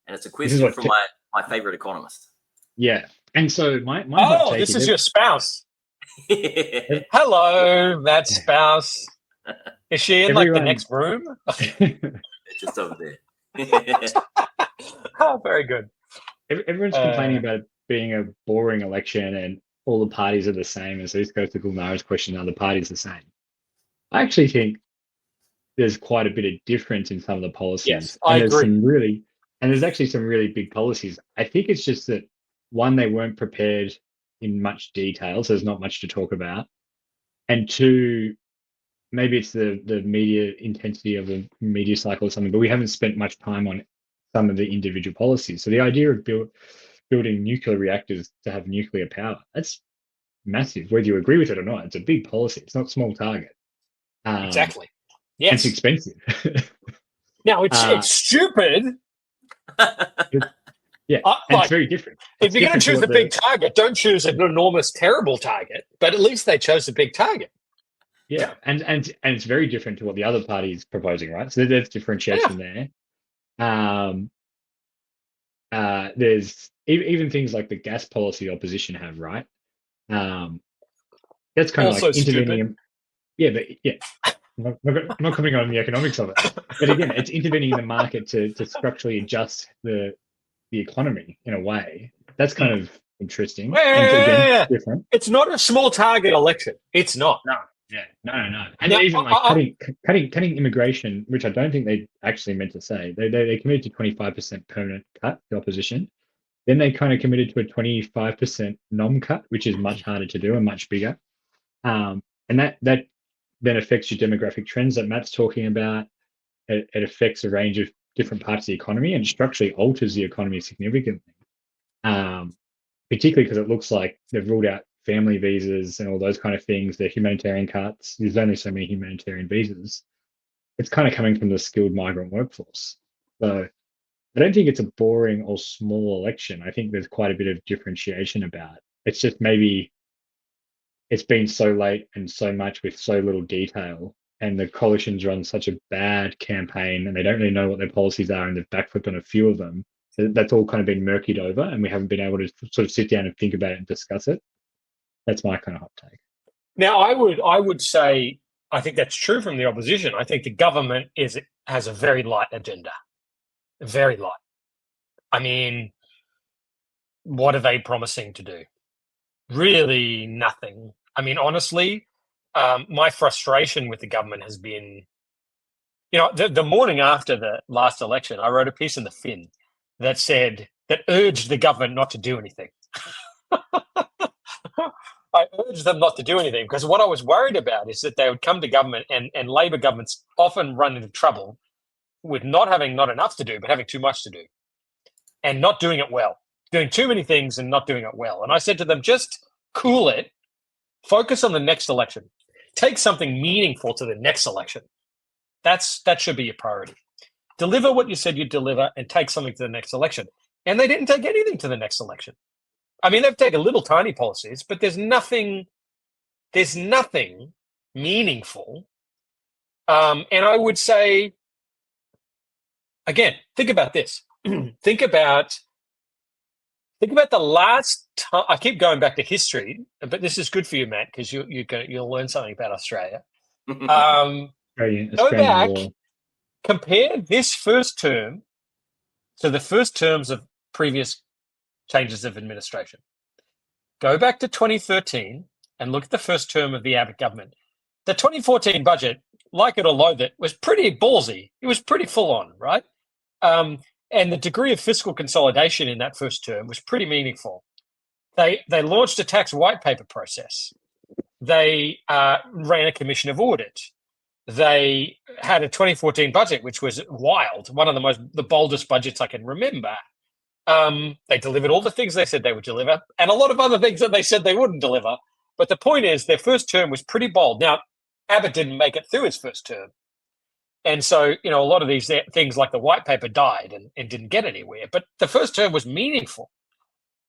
it's a question from my favorite economist. Yeah. And so my hot take this is your spouse. Hello, that spouse. Is she in like the next room? Just over there. Oh, very good. Everyone's complaining about it being a boring election, and all the parties are the same. And so this goes to Gulnara's question: are the parties the same? I actually think there's quite a bit of difference in some of the Yes, policies, I agree. and there's actually some really big policies. I think it's just that one, they weren't prepared in much detail, so there's not much to talk about, and two, maybe it's the media intensity of the media cycle or something, but we haven't spent much time on some of the individual policies. So the idea of building nuclear reactors to have nuclear power, that's massive, whether you agree with it or not. It's a big policy. It's not a small target. And Exactly. it's Yes. expensive. Now it's uh, stupid. yeah, and it's Like, very different. if It's you're going different to to choose what a big target, don't choose an enormous, terrible target. But at least they chose a big target. yeah, and it's very different to what the other party is proposing, right? So there's Yeah. differentiation there. Um, there's even things like the gas policy opposition have, right? Um, that's kind of Also like intervening stupid. in, yeah, but yeah, I'm not commenting on the economics of it. But again, it's intervening in the market to structurally adjust the economy in a way. That's kind of interesting and again Yeah. different. It's not a small target election. It's not. No, yeah, no. And Now, even like cutting immigration, which I don't think they actually meant to say. They committed to 25% permanent cut, the opposition. Then they kind of committed to a 25% nom cut, which is much harder to do and much bigger. And that then affects your demographic trends that Matt's talking about. It affects a range of different parts of the economy and structurally alters the economy significantly. Um, Particularly because it looks like they've ruled out family visas and all those kind of things. The humanitarian cuts. There's only so many humanitarian visas. It's kind of coming from the skilled migrant workforce. So I don't think it's a boring or small election. I think there's quite a bit of differentiation about it. It's just maybe it's been so late and so much with so little detail, and the coalitions run such a bad campaign, and they don't really know what their policies are, and they've backflipped on a few of them. That's all kind of been murkied over, and we haven't been able to sort of sit down and think about it and discuss it. That's my kind of hot take. now I would say I think that's true from the opposition. I think the government has a very light agenda. Very light. I mean, what are they promising to do? Really nothing. I mean, honestly, my frustration with the government has been, the morning after the last election, I wrote a piece in the Fin that urged the government not to do anything. I urged them not to do anything because what I was worried about is that they would come to government and Labor governments often run into trouble with not having not enough to do, but having too much to do and not doing it well, doing too many things and not doing it well. And I said to them, just cool it, focus on the next election, take something meaningful to the next election. That should be your priority. Deliver what you said you'd deliver and take something to the next election. And they didn't take anything to the next election. I mean, they've taken little tiny policies, but there's nothing meaningful. And I would say, again, think about this. think about the last time. I keep going back to history, but this is good for you, Matt, because you'll learn something about Australia. Go back, War. compare this first term to the first terms of previous changes of administration. Go back to 2013 and look at the first term of the Abbott government. The 2014 budget, like it or loathe it, was pretty ballsy. It was pretty full on, right? And the degree of fiscal consolidation in that first term was pretty meaningful. They launched a tax white paper process. They ran a commission of audit. They had a 2014 budget, which was wild, one of the boldest budgets I can remember. They delivered all the things they said they would deliver, and a lot of other things that they said they wouldn't deliver. But the point is, their first term was pretty bold. Now, Abbott didn't make it through his first term. And so, a lot of these things like the white paper died and didn't get anywhere. But the first term was meaningful.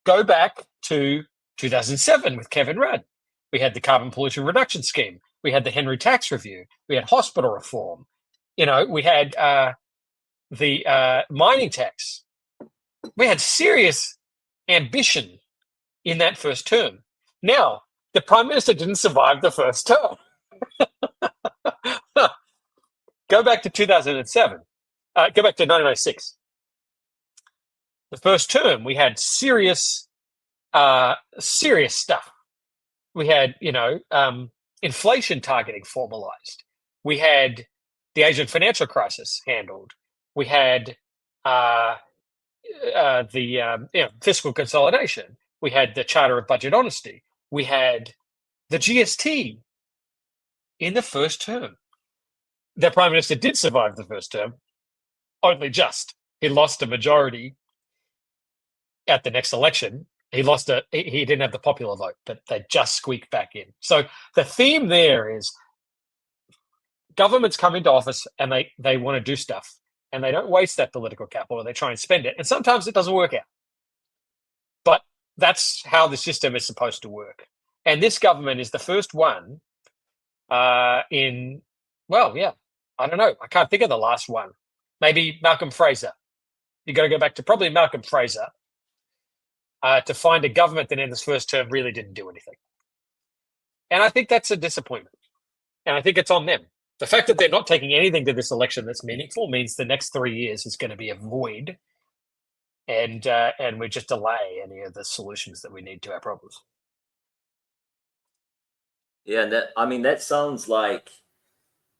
Go back to 2007 with Kevin Rudd. We had the carbon pollution reduction scheme. We had the Henry tax review. We had hospital reform. We had the mining tax. We had serious ambition in that first term. Now, the Prime Minister didn't survive the first term. Go back to 2007. Go back to 1996. The first term, we had serious stuff we had inflation targeting formalized. We had the Asian financial crisis handled. We had the fiscal consolidation. We had the Charter of Budget Honesty. We had the GST in the first term. The Prime Minister did survive the first term, only just. He lost a majority at the next election. He didn't have the popular vote, but they just squeaked back in. So the theme there is governments come into office and they want to do stuff, and they don't waste that political capital, or they try and spend it. And sometimes it doesn't work out. But that's how the system is supposed to work. And this government is the first one I don't know. I can't think of the last one. Maybe Malcolm Fraser. You got to go back to probably Malcolm Fraser to find a government that in this first term really didn't do anything. And I think that's a disappointment. And I think it's on them. The fact that they're not taking anything to this election that's meaningful means the next 3 years is going to be a void, and we just delay any of the solutions that we need to our problems. Yeah, that sounds like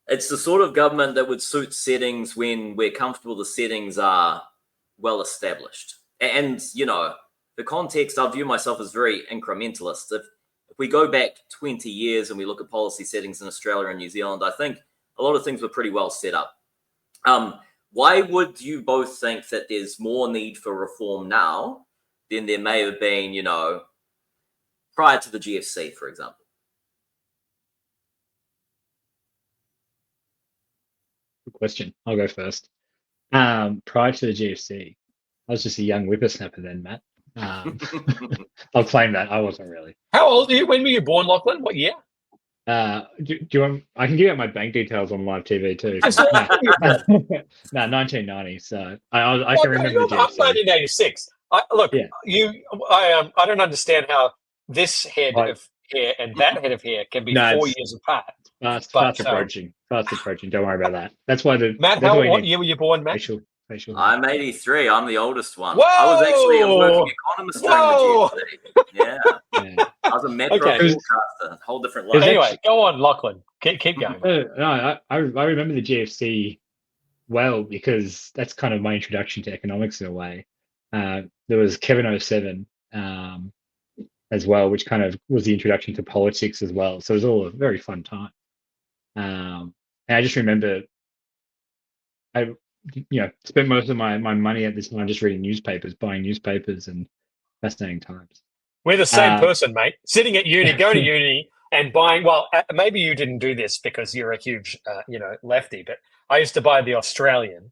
it's the sort of government that would suit settings when we're comfortable the settings are well established. And, the context, I view myself as very incrementalist. If we go back 20 years and we look at policy settings in Australia and New Zealand, I think a lot of things were pretty well set up. Why would you both think that there's more need for reform now than there may have been, prior to the GFC, for example? Good question. I'll go first. Prior to the GFC, I was just a young whippersnapper then, Matt. I'll claim that. I wasn't really. How old are you? When were you born, Lachlan? What year? Do you want? I can give out my bank details on live TV too. No, 1990. So I can remember the GFC. 1986. I don't understand how this head of hair and that head of hair can be 4 years apart. Fast approaching. Don't worry about that. That's why Matt, what year were you born, Matt? Facial I'm 83. I'm the oldest one. Whoa! I was actually a working economist during the GFC. Yeah. I was a metro broadcaster. Whole different life. Anyway, go on, Lachlan. Keep going. No, I remember the GFC well because that's kind of my introduction to economics in a way. There was Kevin 07 as well, which kind of was the introduction to politics as well. So it was all a very fun time. And I just remember I spent most of my money at this time just reading newspapers, buying newspapers, and fascinating times. We're the same person, mate. Sitting at uni, going to uni and buying, well, maybe you didn't do this because you're a huge, lefty, but I used to buy the Australian.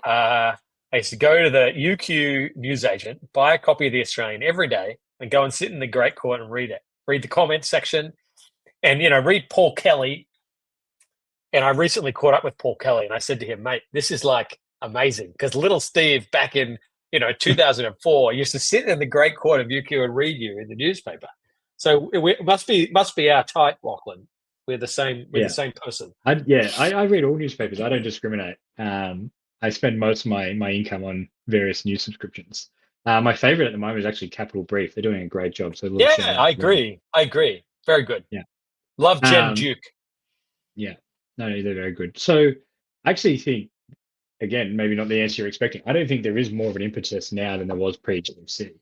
I used to go to the UQ newsagent, buy a copy of the Australian every day and go and sit in the Great Court and read it. Read the comment section and, read Paul Kelly. And I recently caught up with Paul Kelly and I said to him, mate, this is like amazing because little Steve back in, 2004 used to sit in the Great Court of UQ and read you in the newspaper. So it must be our type, Lachlan. We're the same. We're the same person. I read all newspapers. I don't discriminate. I spend most of my income on various news subscriptions. My favorite at the moment is actually Capital Brief. They're doing a great job. So I agree. Very good. Yeah. Love Jen Duke. Yeah. No, they're very good. So I actually think, again, maybe not the answer you're expecting. I don't think there is more of an impetus now than there was pre-GFC.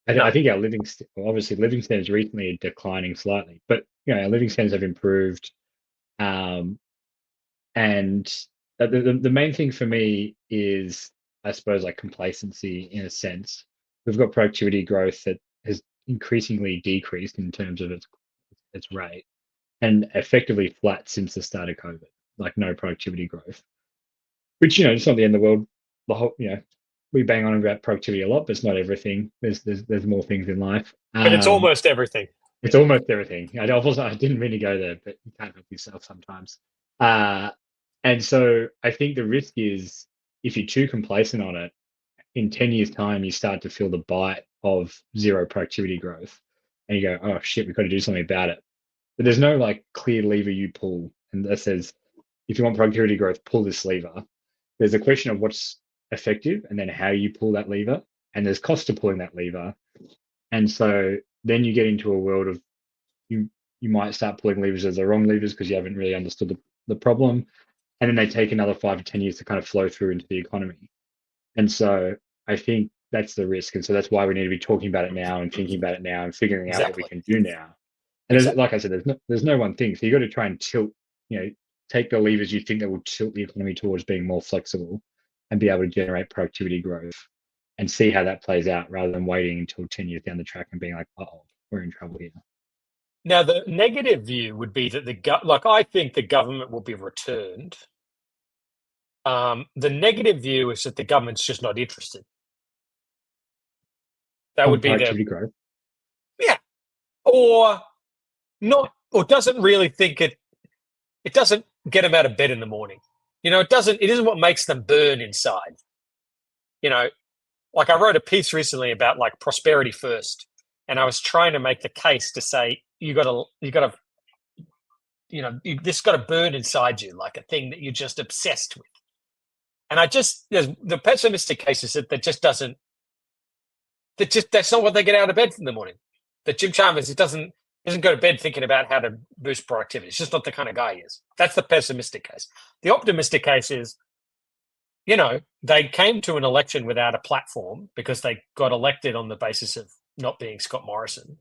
I think our living standards recently are declining slightly, but our living standards have improved. And the main thing for me is, I suppose, like complacency in a sense. We've got productivity growth that has increasingly decreased in terms of its rate, and effectively flat since the start of COVID. Like no productivity growth, which it's not the end of the world. The whole we bang on about productivity a lot, but it's not everything. There's more things in life. But it's almost everything. It's almost everything. I didn't mean to go there, but you can't help yourself sometimes. And so I think the risk is if you're too complacent on it, in 10 years' time, you start to feel the bite of zero productivity growth, and you go, "Oh shit, we've got to do something about it." But there's no like clear lever you pull, and that says, if you want productivity growth, pull this lever. There's a question of what's effective and then how you pull that lever, and there's cost to pulling that lever. And so then you get into a world of you might start pulling levers as the wrong levers because you haven't really understood the problem. And then they take another 5 to 10 years to kind of flow through into the economy. And so I think that's the risk. And so that's why we need to be talking about it now and thinking about it now and figuring out what we can do now. And like I said, there's no one thing. So you got to try and tilt, take the levers you think that will tilt the economy towards being more flexible and be able to generate productivity growth and see how that plays out rather than waiting until 10 years down the track and being like, oh, we're in trouble here. Now, the negative view would be that I think the government will be returned. The negative view is that the government's just not interested. That would be productivity growth. Yeah, or not, or doesn't really think it doesn't get them out of bed in the morning. It isn't what makes them burn inside. Like I wrote a piece recently about like prosperity first, and I was trying to make the case to say you got to this got to burn inside you like a thing that you're just obsessed with. And the pessimistic case is that that's not what they get out of bed in the morning. That Jim Chalmers doesn't go to bed thinking about how to boost productivity. It's just not the kind of guy he is. That's the pessimistic case. The optimistic case is, they came to an election without a platform because they got elected on the basis of not being Scott Morrison.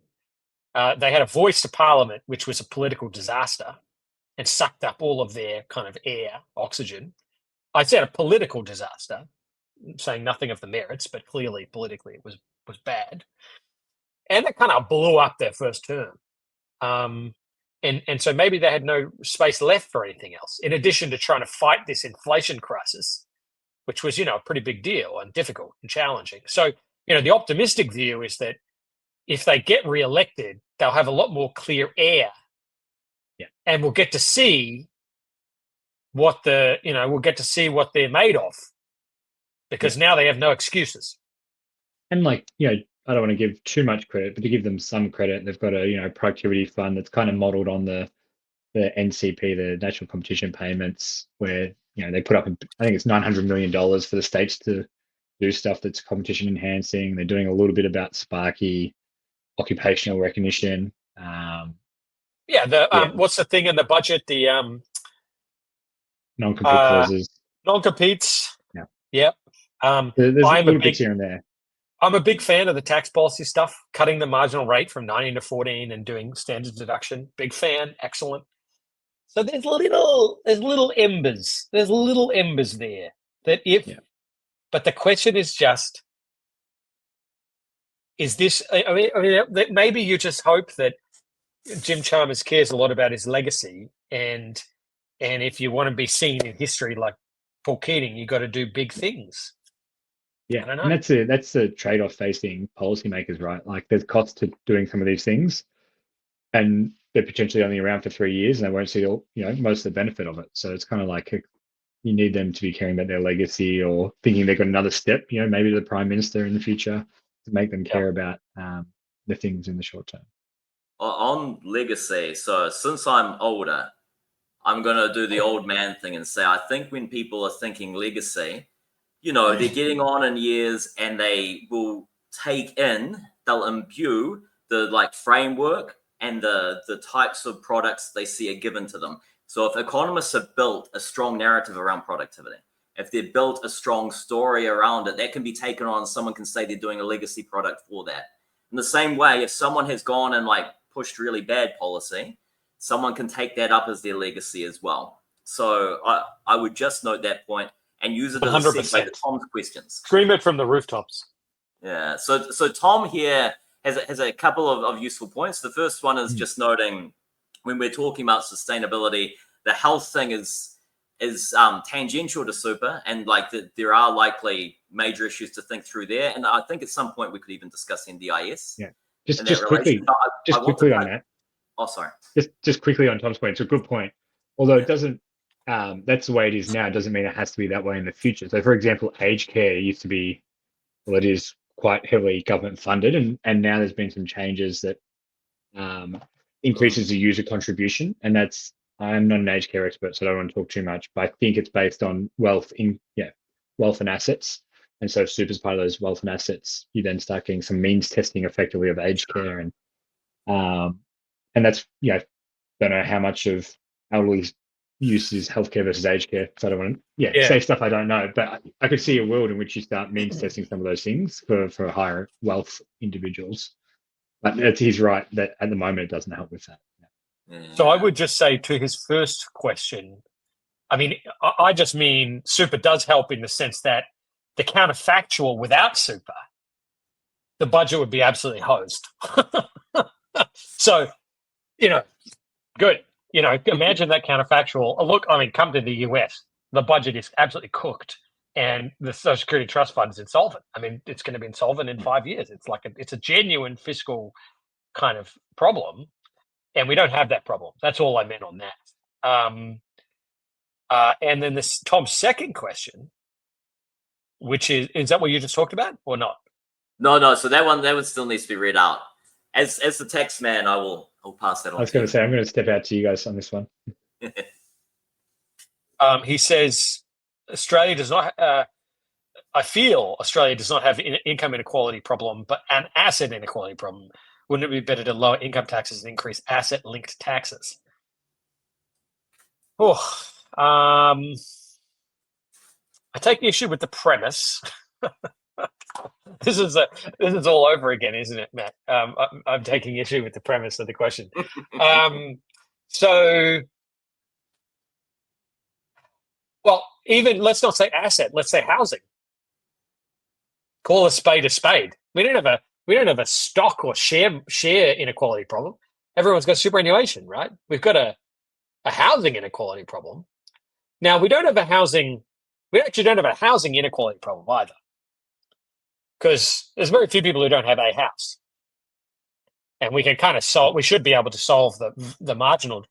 They had a voice to Parliament, which was a political disaster and sucked up all of their kind of oxygen. I said a political disaster, saying nothing of the merits, but clearly politically it was bad. And that kind of blew up their first term. And so maybe they had no space left for anything else, in addition to trying to fight this inflation crisis, which was, a pretty big deal and difficult and challenging. So, the optimistic view is that if they get reelected, they'll have a lot more clear air. Yeah. And we'll get to see what they're made of, because now they have no excuses. And I don't want to give too much credit, but to give them some credit, they've got a productivity fund that's kind of modeled on the NCP, the National Competition Payments, where they put up, I think it's $900 million for the states to do stuff that's competition enhancing. They're doing a little bit about Sparky, occupational recognition. What's the thing in the budget? The non-compete clauses. Non-competes. Yeah. Yep. There's a little bits here and there. I'm a big fan of the tax policy stuff, cutting the marginal rate from 19 to 14 and doing standard deduction. Big fan, excellent. So there's little embers. There's little embers there but the question is just, is this? I mean, maybe you just hope that Jim Chalmers cares a lot about his legacy, and if you want to be seen in history like Paul Keating, you got to do big things. Yeah, and that's a trade-off facing policymakers, right? Like there's costs to doing some of these things, and they're potentially only around for 3 years, and they won't see most of the benefit of it. So it's kind of like you need them to be caring about their legacy or thinking they've got another step, maybe the prime minister in the future, to make them care about the things in the short term. On legacy, so since I'm older, I'm going to do the old man thing and say, I think when people are thinking legacy, they're getting on in years and they will they'll imbue the framework and the types of products they see are given to them. So if economists have built a strong narrative around productivity, if they've built a strong story around it, that can be taken on. Someone can say they're doing a legacy product for that. In the same way, if someone has gone and pushed really bad policy, someone can take that up as their legacy as well. So I would just note that point and use it as a segue to Tom's questions. Scream it from the rooftops. Yeah. So Tom here has a couple of useful points. The first one is just noting, when we're talking about sustainability, the health thing is tangential to super, and there are likely major issues to think through there. And I think at some point we could even discuss NDIS. Yeah. Just quickly on that. Oh, sorry. Just quickly on Tom's point. It's a good point. Although it doesn't, that's the way it is now. It doesn't mean it has to be that way in the future. So, for example, aged care used to be, it is quite heavily government funded, and now there's been some changes that increases the user contribution, and I'm not an aged care expert, so I don't want to talk too much, but I think it's based on wealth and assets. And so if super is part of those wealth and assets, you then start getting some means testing effectively of aged care. And and that's, don't know how much of elderly's use is healthcare versus aged care. So I don't want to, say stuff I don't know. But I could see a world in which you start means testing some of those things for higher wealth individuals. But he's right that at the moment it doesn't help with that. So I would just say to his first question, I mean, I just mean super does help in the sense that the counterfactual without super, the budget would be absolutely hosed. So, good. Imagine that counterfactual. Look, I mean, come to the US, the budget is absolutely cooked, and the Social Security Trust Fund is insolvent. I mean, it's going to be insolvent in 5 years. It's like it's a genuine fiscal kind of problem, and we don't have that problem. That's all I meant on that. And then this Tom's second question, which is that what you just talked about or not? No. So that one still needs to be read out. As the text man, I'll pass that on. I was going to say, I'm going to step out to you guys on this one. He says Australia does not. I feel Australia does not have an income inequality problem, but an asset inequality problem. Wouldn't it be better to lower income taxes and increase asset-linked taxes? I take issue with the premise. This is all over again, isn't it, Matt? I'm taking issue with the premise of the question. Well, even let's not say asset, let's say housing. Call a spade a spade. We don't have a stock or share inequality problem. Everyone's got superannuation, right? We've got a housing inequality problem. Now we actually don't have a housing inequality problem either. Because there's very few people who don't have a house. And we can kind of we should be able to solve the marginal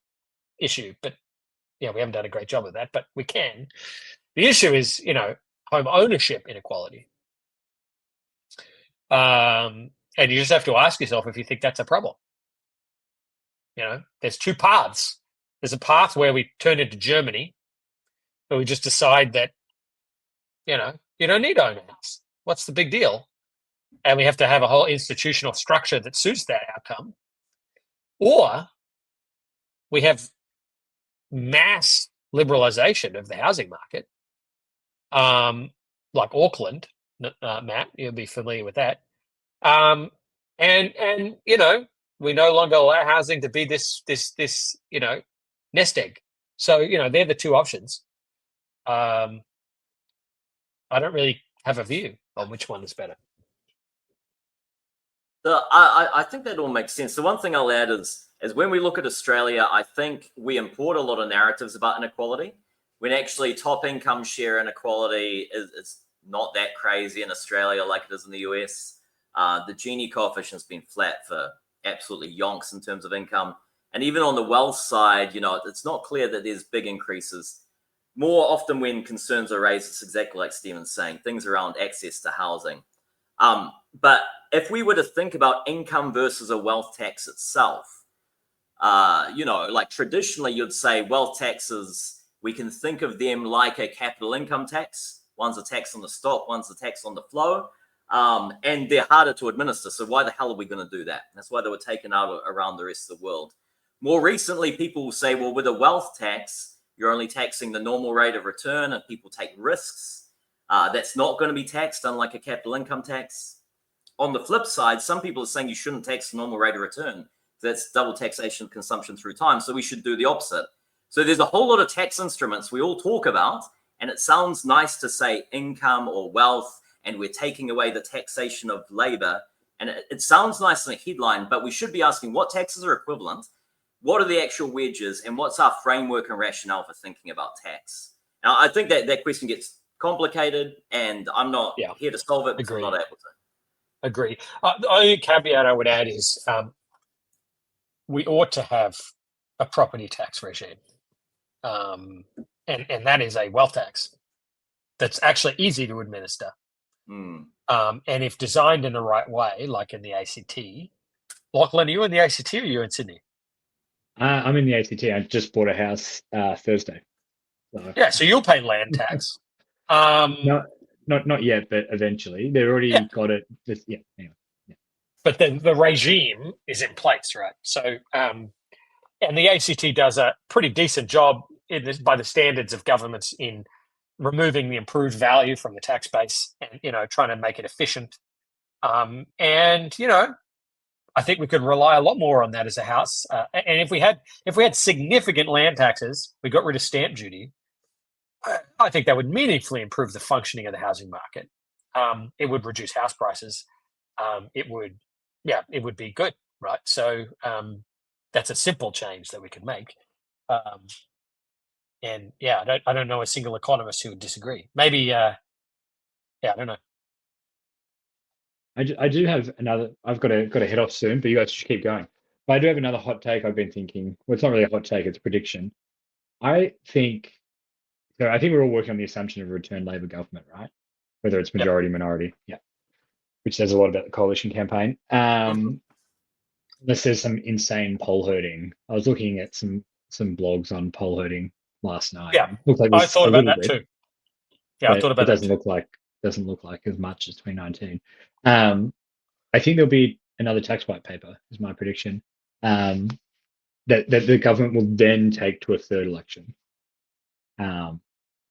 issue, but we haven't done a great job of that, but we can. The issue is, home ownership inequality. And you just have to ask yourself if you think that's a problem. There's two paths. There's a path where we turn into Germany, where we just decide that, you don't need to own a house. What's the big deal? And we have to have a whole institutional structure that suits that outcome. Or we have mass liberalization of the housing market, like Auckland. Matt, you'll be familiar with that. And we no longer allow housing to be this nest egg. So they're the two options. I don't really have a view on which one is better. I think that all makes sense. The one thing I'll add is when we look at Australia, I think we import a lot of narratives about inequality, when actually top income share inequality is not that crazy in Australia like it is in the US. The Gini coefficient's been flat for absolutely yonks in terms of income. And even on the wealth side, it's not clear that there's big increases. More often when concerns are raised, it's exactly like Steven's saying, things around access to housing. But if we were to think about income versus a wealth tax itself, like traditionally you'd say wealth taxes, we can think of them like a capital income tax. One's a tax on the stock, one's a tax on the flow, and they're harder to administer. So why the hell are we going to do that? That's why they were taken out around the rest of the world. More recently, people will say, well, with a wealth tax, you're only taxing the normal rate of return and people take risks. That's not going to be taxed, unlike a capital income tax. On the flip side, some people are saying you shouldn't tax the normal rate of return. That's double taxation of consumption through time. So we should do the opposite. So there's a whole lot of tax instruments we all talk about, and it sounds nice to say income or wealth, and we're taking away the taxation of labor. And it sounds nice in a headline, but we should be asking what taxes are equivalent, what are the actual wedges, and what's our framework and rationale for thinking about tax? Now, I think that question gets complicated, and I'm not here to solve it because I'm not able to. Agree. The only caveat I would add is we ought to have a property tax regime. And that is a wealth tax that's actually easy to administer. And if designed in the right way, like in the ACT, Lachlan, are you in the ACT or are you in Sydney? I'm in the ACT. I just bought a house Thursday. So. Yeah, so you'll pay land tax. No, not yet, but eventually. They've already got it. Anyway. but then the regime is in place, right? So, and the ACT does a pretty decent job by the standards of governments in removing the improved value from the tax base and trying to make it efficient. And I think we could rely a lot more on that as a house. And if we had significant land taxes, we got rid of stamp duty. I think that would meaningfully improve the functioning of the housing market. It would reduce house prices. It would be good, right? So that's a simple change that we could make. And I don't know a single economist who would disagree. Maybe, I don't know. I do have another. I've got to head off soon, but you guys should keep going. But I do have another hot take. I've been thinking. Well, it's not really a hot take; it's a prediction. I think. So I think we're all working on the assumption of a return Labor government, right? Whether it's majority, minority, which says a lot about the coalition campaign. Unless there's some insane poll herding. I was looking at some blogs on poll herding last night. Yeah, looked like I thought about that too. Yeah, I thought about it. Doesn't look like as much as 2019. I think there'll be another tax white paper, is my prediction. That the government will then take to a third election.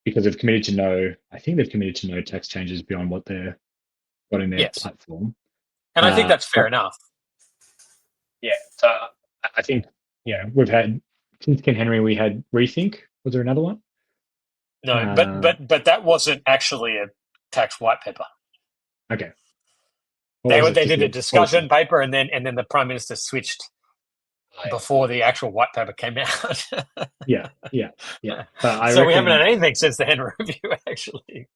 Because they've committed to no tax changes beyond what they've got in their platform. And I think that's fair enough. Yeah. So I think, we've had, since Ken Henry, we had Rethink. Was there another one? No, but that wasn't actually a tax white paper. Okay. They did a discussion paper, and then the Prime Minister switched before the actual white paper came out. Yeah. So we haven't had anything since the Henry Review, actually.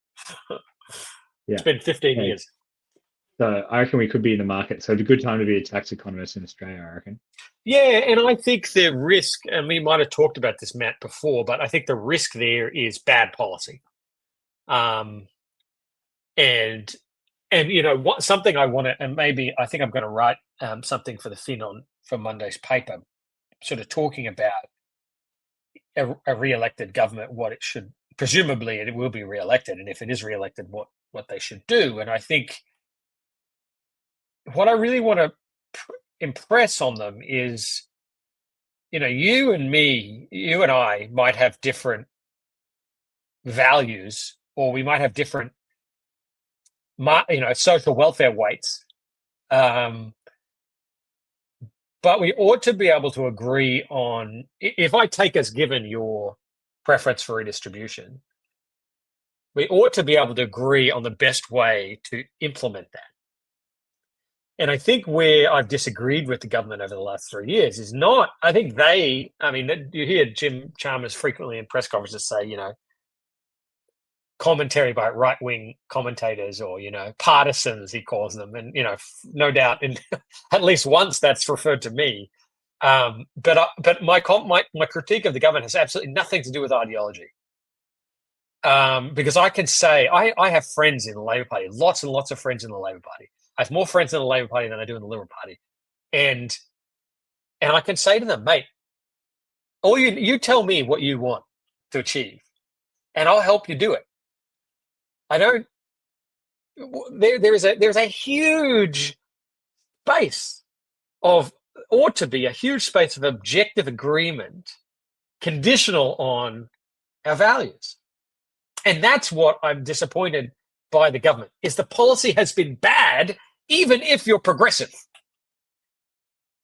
It's been 15 years. So I reckon we could be in the market. So it'd be a good time to be a tax economist in Australia, I reckon. Yeah, and I think the risk, and we might have talked about this, Matt, before, but I think the risk there is bad policy. And something I want to, and maybe I think I'm going to write something for the Fin for Monday's paper, sort of talking about a re-elected government, what it should, presumably it will be re-elected, and if it is re-elected, what they should do. And I think what I really want to impress on them is, you and I might have different values, or we might have different, social welfare weights. But we ought to be able to agree on, if I take as given your preference for redistribution, we ought to be able to agree on the best way to implement that. And I think where I've disagreed with the government over the last 3 years is not, I think you hear Jim Chalmers frequently in press conferences say, commentary by right-wing commentators or, partisans, he calls them. And, no doubt, at least once that's referred to me. But my critique of the government has absolutely nothing to do with ideology. Because I can say, I have friends in the Labor Party, lots and lots of friends in the Labor Party. I have more friends in the Labor Party than I do in the Liberal Party. And I can say to them, mate, you tell me what you want to achieve, and I'll help you do it. There's a huge space ought to be a huge space of objective agreement, conditional on our values. And that's what I'm disappointed by the government, is the policy has been bad, even if you're progressive.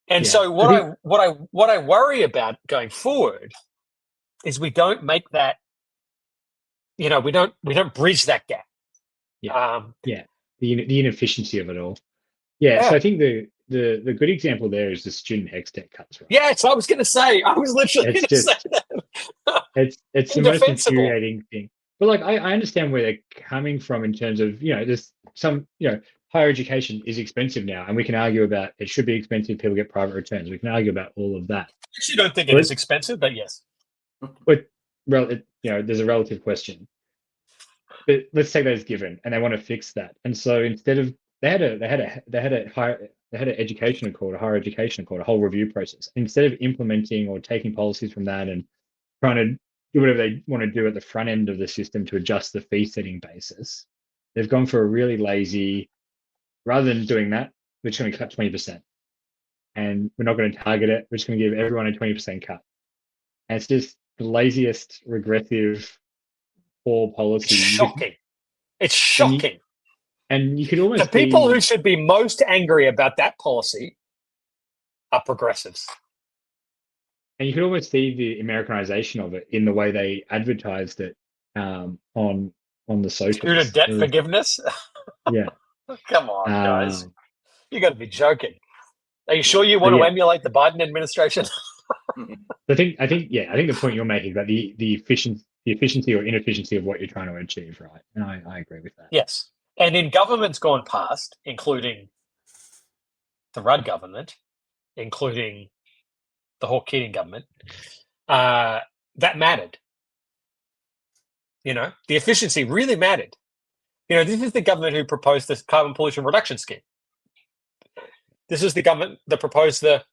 And so what I worry about going forward is we don't make that, we don't bridge that gap. The inefficiency of it all. So I think the good example there is the student HECS debt cuts. Right? Yeah, so I was going to say, I was literally going to say that. It's the most infuriating thing. But I understand where they're coming from in terms of, there's some, higher education is expensive now, and we can argue about it should be expensive. People get private returns. We can argue about all of that. I actually don't think it is expensive, but yes. But there's a relative question. But let's take that as given, and they want to fix that. And so instead of they had a higher education accord, a higher education accord, a whole review process. Instead of implementing or taking policies from that and trying to do whatever they want to do at the front end of the system to adjust the fee setting basis, they've gone for a really lazy, rather than doing that, we're just going to cut 20%. And we're not going to target it. We're just going to give everyone a 20% cut. And it's just the laziest, regressive, poor policy. It's shocking. It's And shocking. and you could The almost people who should be most angry about that policy are progressives. And you could almost see the Americanization of it in the way they advertised it on the socials. Student debt forgiveness? Yeah. Come on, guys. You got to be joking. Are you sure you want to emulate the Biden administration? I think the point you're making is about the efficiency or inefficiency of what you're trying to achieve, right? And I agree with that. Yes. And in governments gone past, including the Rudd government, including the Hawke-Keating government, that mattered. The efficiency really mattered. This is the government who proposed this carbon pollution reduction scheme. This is the government that proposed the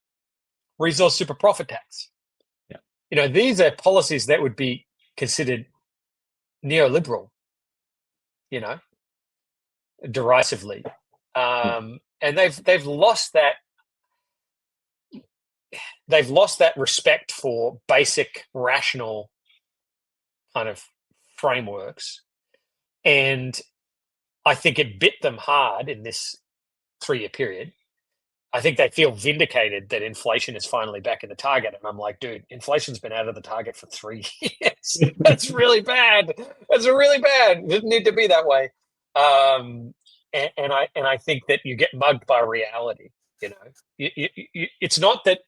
resource super profit tax. Yeah. These are policies that would be considered neoliberal, derisively. And they've lost that. They've lost that respect for basic, rational kind of frameworks. And I think it bit them hard in this 3-year period. I think they feel vindicated that inflation is finally back in the target. And I'm like, dude, inflation's been out of the target for 3 years. That's really bad. That's really bad. It didn't need to be that way. And I think that you get mugged by reality. It's not that.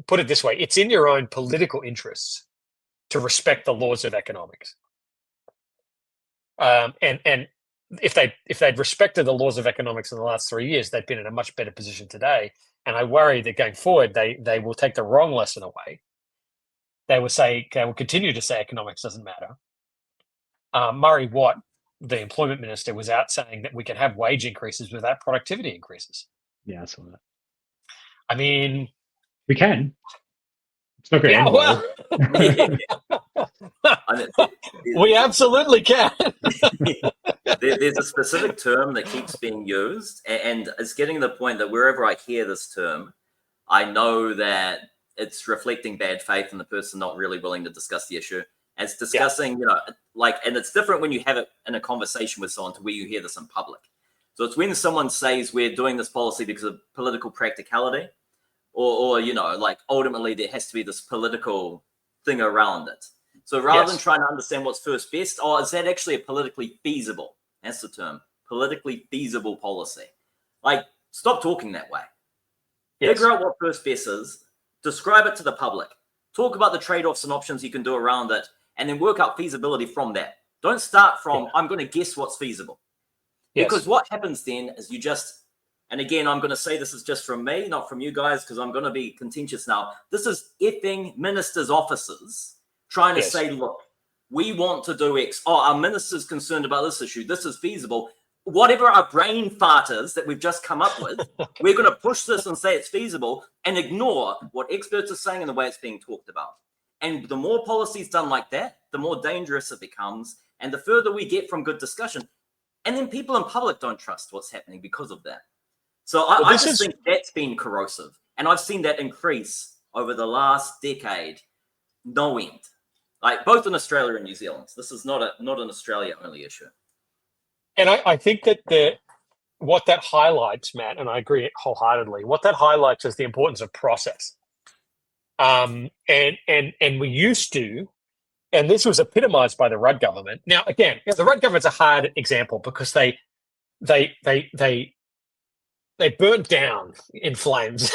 Put it this way: it's in your own political interests to respect the laws of economics. And if they'd respected the laws of economics in the last 3 years, they'd been in a much better position today. And I worry that going forward, they will take the wrong lesson away. They will continue to say economics doesn't matter. Murray Watt, the employment minister, was out saying that we can have wage increases without productivity increases. Yeah, I saw that. I mean, we can. It's not going to end well. We absolutely can. There's a specific term that keeps being used, and it's getting to the point that wherever I hear this term, I know that it's reflecting bad faith in the person not really willing to discuss the issue. And it's discussing, and it's different when you have it in a conversation with someone to where you hear this in public. So it's when someone says we're doing this policy because of political practicality, or ultimately there has to be this political thing around it. So rather than trying to understand what's first best, is that actually a politically feasible? That's the term, politically feasible policy. Stop talking that way. Yes. Figure out what first best is, describe it to the public, talk about the trade-offs and options you can do around it, and then work out feasibility from that. Don't start from, I'm going to guess what's feasible. Yes. Because what happens then is you just, and again, I'm going to say this is just from me, not from you guys, because I'm going to be contentious now. This is effing ministers' offices trying to say, look, we want to do X. Our minister's concerned about this issue. This is feasible. Whatever our brain fart is that we've just come up with, we're going to push this and say it's feasible and ignore what experts are saying and the way it's being talked about. And the more policies done like that, the more dangerous it becomes and the further we get from good discussion. And then people in public don't trust what's happening because of that. So I just think that's been corrosive. And I've seen that increase over the last decade, no end. Both in Australia and New Zealand. This is not an Australia only issue. And I think that what that highlights, Matt, and I agree wholeheartedly, what that highlights is the importance of process. And we used to, and this was epitomized by the Rudd government. Now, again, the Rudd government's a hard example because they burnt down in flames.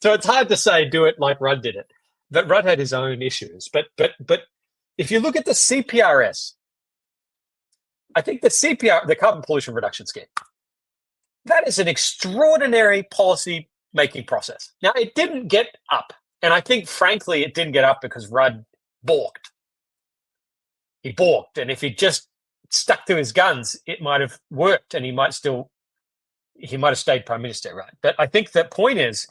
So it's hard to say do it like Rudd did it. But Rudd had his own issues. But if you look at the CPRS, I think the carbon pollution reduction scheme, that is an extraordinary policy making process. Now, it didn't get up. And I think, frankly, it didn't get up because Rudd balked. He balked. And if he just stuck to his guns, it might have worked and he might have stayed Prime Minister, right? But I think the point is,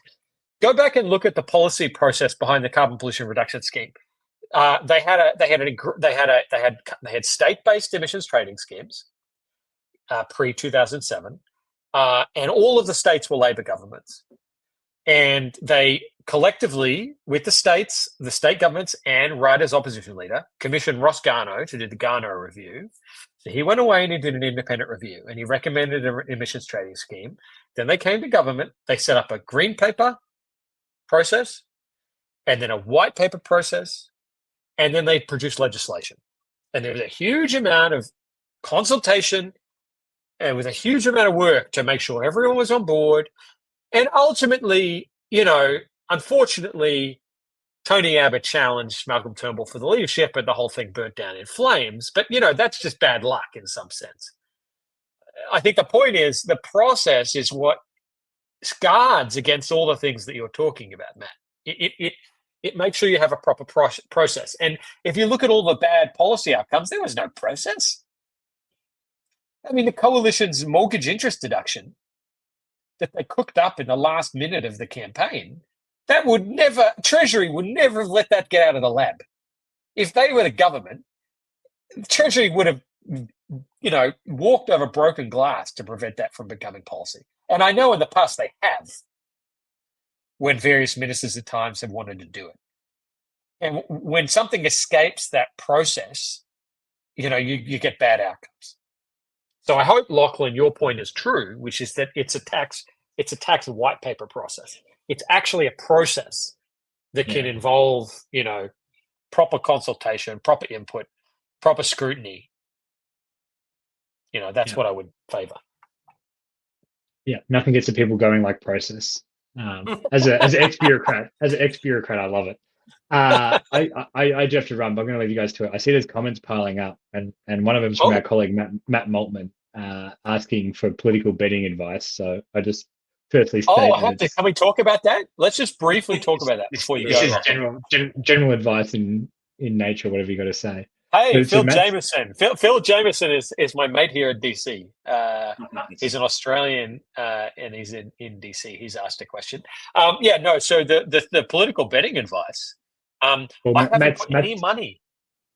go back and look at the policy process behind the carbon pollution reduction scheme. They had state-based emissions trading schemes. pre-2007, and all of the states were Labor governments. And they collectively, with the states, the state governments, and Ryder's opposition leader, commissioned Ross Garnaut to do the Garnaut review. So he went away and he did an independent review, and he recommended an emissions trading scheme. Then they came to government. They set up a green paper process, and then a white paper process, and then they produced legislation. And there was a huge amount of consultation and with a huge amount of work to make sure everyone was on board. And ultimately, unfortunately, Tony Abbott challenged Malcolm Turnbull for the leadership, and the whole thing burnt down in flames. But, that's just bad luck in some sense. I think the point is the process is what guards against all the things that you're talking about, Matt. It makes sure you have a proper process. And if you look at all the bad policy outcomes, there was no process. I mean, the coalition's mortgage interest deduction that they cooked up in the last minute of the campaign, Treasury would never have let that get out of the lab. If they were the government, Treasury would have, walked over broken glass to prevent that from becoming policy. And I know in the past they have, when various ministers at times have wanted to do it. And when something escapes that process, you get bad outcomes. So I hope, Lachlan, your point is true, which is that it's a tax white paper process. It's actually a process that can involve, proper consultation, proper input, proper scrutiny. That's what I would favor. Yeah, nothing gets the people going like process. As an ex-bureaucrat, I love it. I do have to run, but I'm going to leave you guys to it. I see there's comments piling up, and one of them is from our colleague Matt Maltman, asking for political betting advice. So I just firstly state can we talk about that? Let's just briefly talk about that before you go. This is general advice in nature, whatever you got to say. Hey, Phil Jameson. Phil Jameson is my mate here at DC. He's an Australian, and he's in DC. He's asked a question. So the political betting advice. I haven't put any money.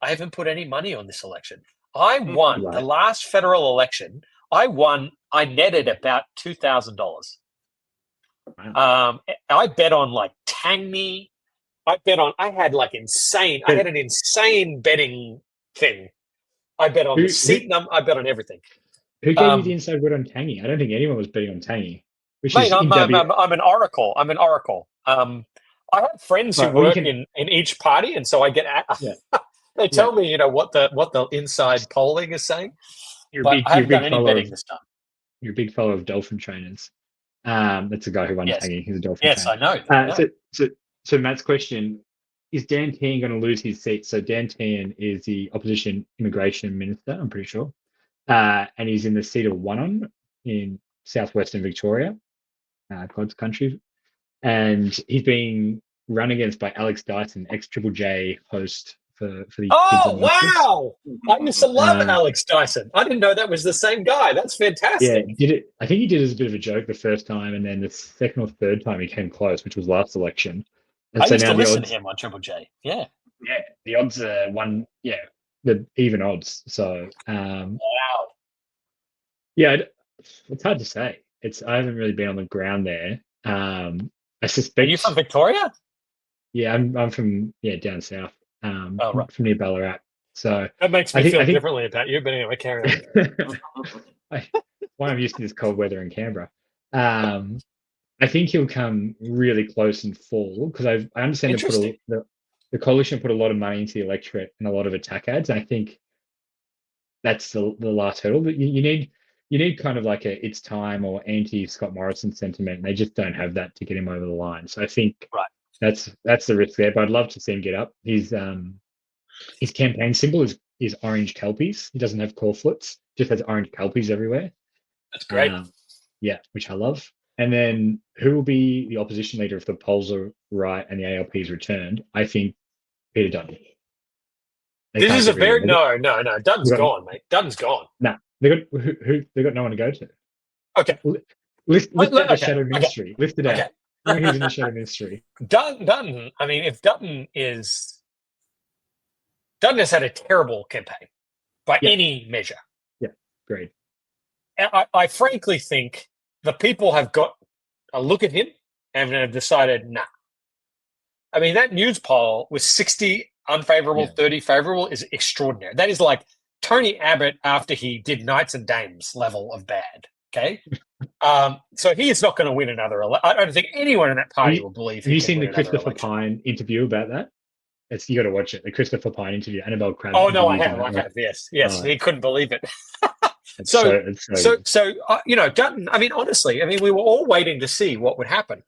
I haven't put any money on this election. I won the last federal election. I netted about $2,000. Wow. I bet on like Tangney. I had an insane betting thing. I bet on the seat number. I bet on everything. Who gave you the inside word on Tangy? I don't think anyone was betting on Tangy. Mate, I'm an oracle. I have friends who work in each party, and so I get they tell me, what the inside polling is saying. I haven't done any betting this time. You're a big follower of dolphin trainers. That's a guy who won Tangy. He's a dolphin trainer. Yes, I know. So Matt's question, is Dan Tehan going to lose his seat? So Dan Tehan is the opposition immigration minister, I'm pretty sure. And he's in the seat of Wannon in southwestern Victoria, God's country. And he's being run against by Alex Dyson, ex-Triple J host for the Kids on wow! I used to love Alex Dyson. I didn't know that was the same guy. That's fantastic. Yeah, I think he did it as a bit of a joke the first time, and then the second or third time he came close, which was last election. And I used to listen to him on Triple J. Yeah. Yeah, the odds are the even odds. So wow. Yeah, it's hard to say. I haven't really been on the ground there. I suspect. Are you from Victoria? Yeah, I'm from down south. From near Ballarat. So that makes me feel differently about you, but anyway, carry on. I'm used to this cold weather in Canberra. I think he'll come really close and fall because I understand the coalition put a lot of money into the electorate and a lot of attack ads. I think that's the last hurdle. But you need kind of like a it's time or anti Scott Morrison sentiment, and they just don't have that to get him over the line. So I think that's the risk there. But I'd love to see him get up. His campaign symbol is orange kelpies. He doesn't have cornflakes, just has orange kelpies everywhere. That's great. Which I love. And then who will be the opposition leader if the polls are right and the ALP is returned? I think Peter Dutton. This is a very no. Dutton's gone, mate. Dutton's gone. No, they got no one to go to. Okay, list out the shadow ministry. List it out. Who's in the shadow ministry? Dutton. I mean, if Dutton has had a terrible campaign by any measure. Yeah, great. I frankly think the people have got a look at him and have decided, nah. I mean, that news poll with 60 unfavorable, 30 favorable is extraordinary. That is like Tony Abbott after he did Knights and Dames level of bad. Okay. So he is not going to win another election. I don't think anyone in that party will believe Have you he can seen win the another Christopher election. Pine interview about that? You got to watch it. The Christopher Pine interview, Annabelle Crabb. Oh no, I interviews him. have. Yes. Oh, He couldn't believe it. it's So good. Dutton. I mean, honestly, we were all waiting to see what would happen,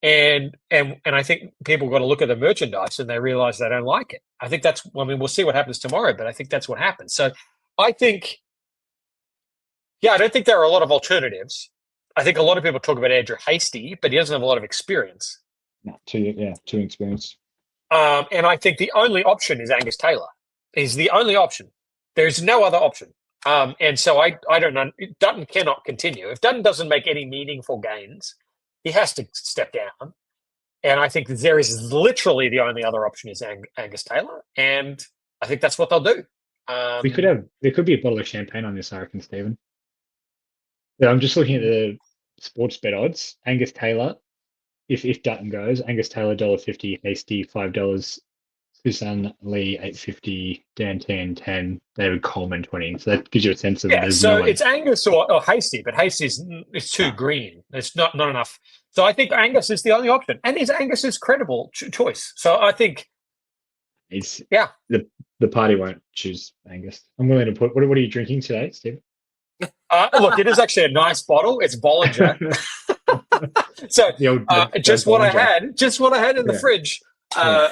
and I think people got to look at the merchandise and they realize they don't like it. I think that's. I mean, we'll see what happens tomorrow, but I think that's what happens. So, I think, I don't think there are a lot of alternatives. I think a lot of people talk about Andrew Hastie, but he doesn't have a lot of experience. No, too experienced. And I think the only option is Angus Taylor. He's the only option. There's no other option. And so I don't know. Dutton cannot continue. If Dutton doesn't make any meaningful gains, he has to step down. And I think there is literally the only other option is Angus Taylor. And I think that's what they'll do. There could be a bottle of champagne on this, I reckon, Stephen. Yeah, I'm just looking at the sports bet odds. Angus Taylor, if Dutton goes, Angus Taylor $1.50, Hasty $5, Susan Lee $8.50, Dan Tan 10, David Coleman 20. So that gives you a sense of it's Angus or Hasty, but Hasty is too green. It's not enough. So I think Angus is the only option, and is Angus's credible choice. So I think the party won't choose Angus. I'm willing to put. What are you drinking today, Steve? Look, it is actually a nice bottle. It's Bollinger. So just what I had in the fridge.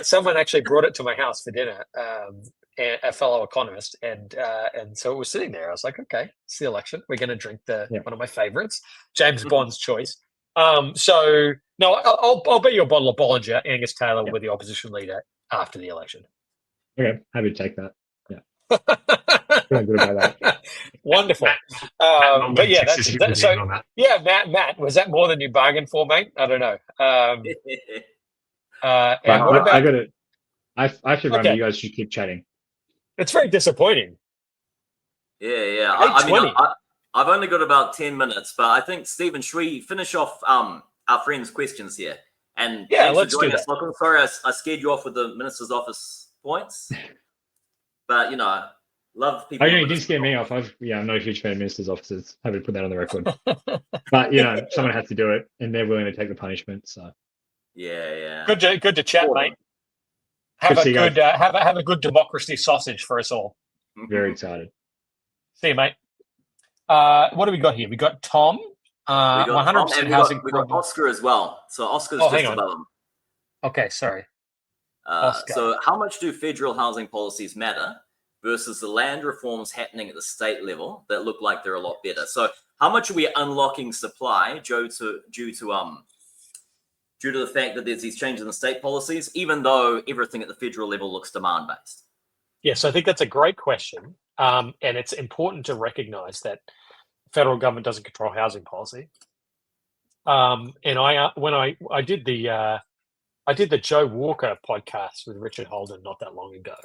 Someone actually brought it to my house for dinner, a fellow economist, and so it was sitting there. I was like, okay, it's the election. We're going to drink one of my favorites, James Bond's choice. So no, I'll bet you a bottle of Bollinger, Angus Taylor, with the opposition leader after the election. Okay, happy to take that. Yeah, feeling good about that. Wonderful. But yeah, Matt, was that more than you bargained for, mate? I don't know. And what about? I got it. I should run. You guys should keep chatting. It's very disappointing. Yeah. I mean, I've only got about 10 minutes, but I think, Stephen, should we finish off our friends' questions here? And let's do that. I'm sorry I scared you off with the minister's office points, but love people. You didn't scare me off. I'm not a huge fan of minister's offices. Happy to put that on the record. But someone has to do it, and they're willing to take the punishment. So yeah. Good to chat, mate. Have a good democracy sausage for us all. Very excited. See you, mate. What do we got here? We got Tom. 100% housing. We got Oscar as well. So Oscar's just above him. Okay, sorry. So how much do federal housing policies matter versus the land reforms happening at the state level that look like they're a lot better? So how much are we unlocking supply due to the fact that there's these changes in the state policies, even though everything at the federal level looks demand-based? Yes, I think that's a great question. And it's important to recognize that the federal government doesn't control housing policy. And when I did the Joe Walker podcast with Richard Holden not that long ago,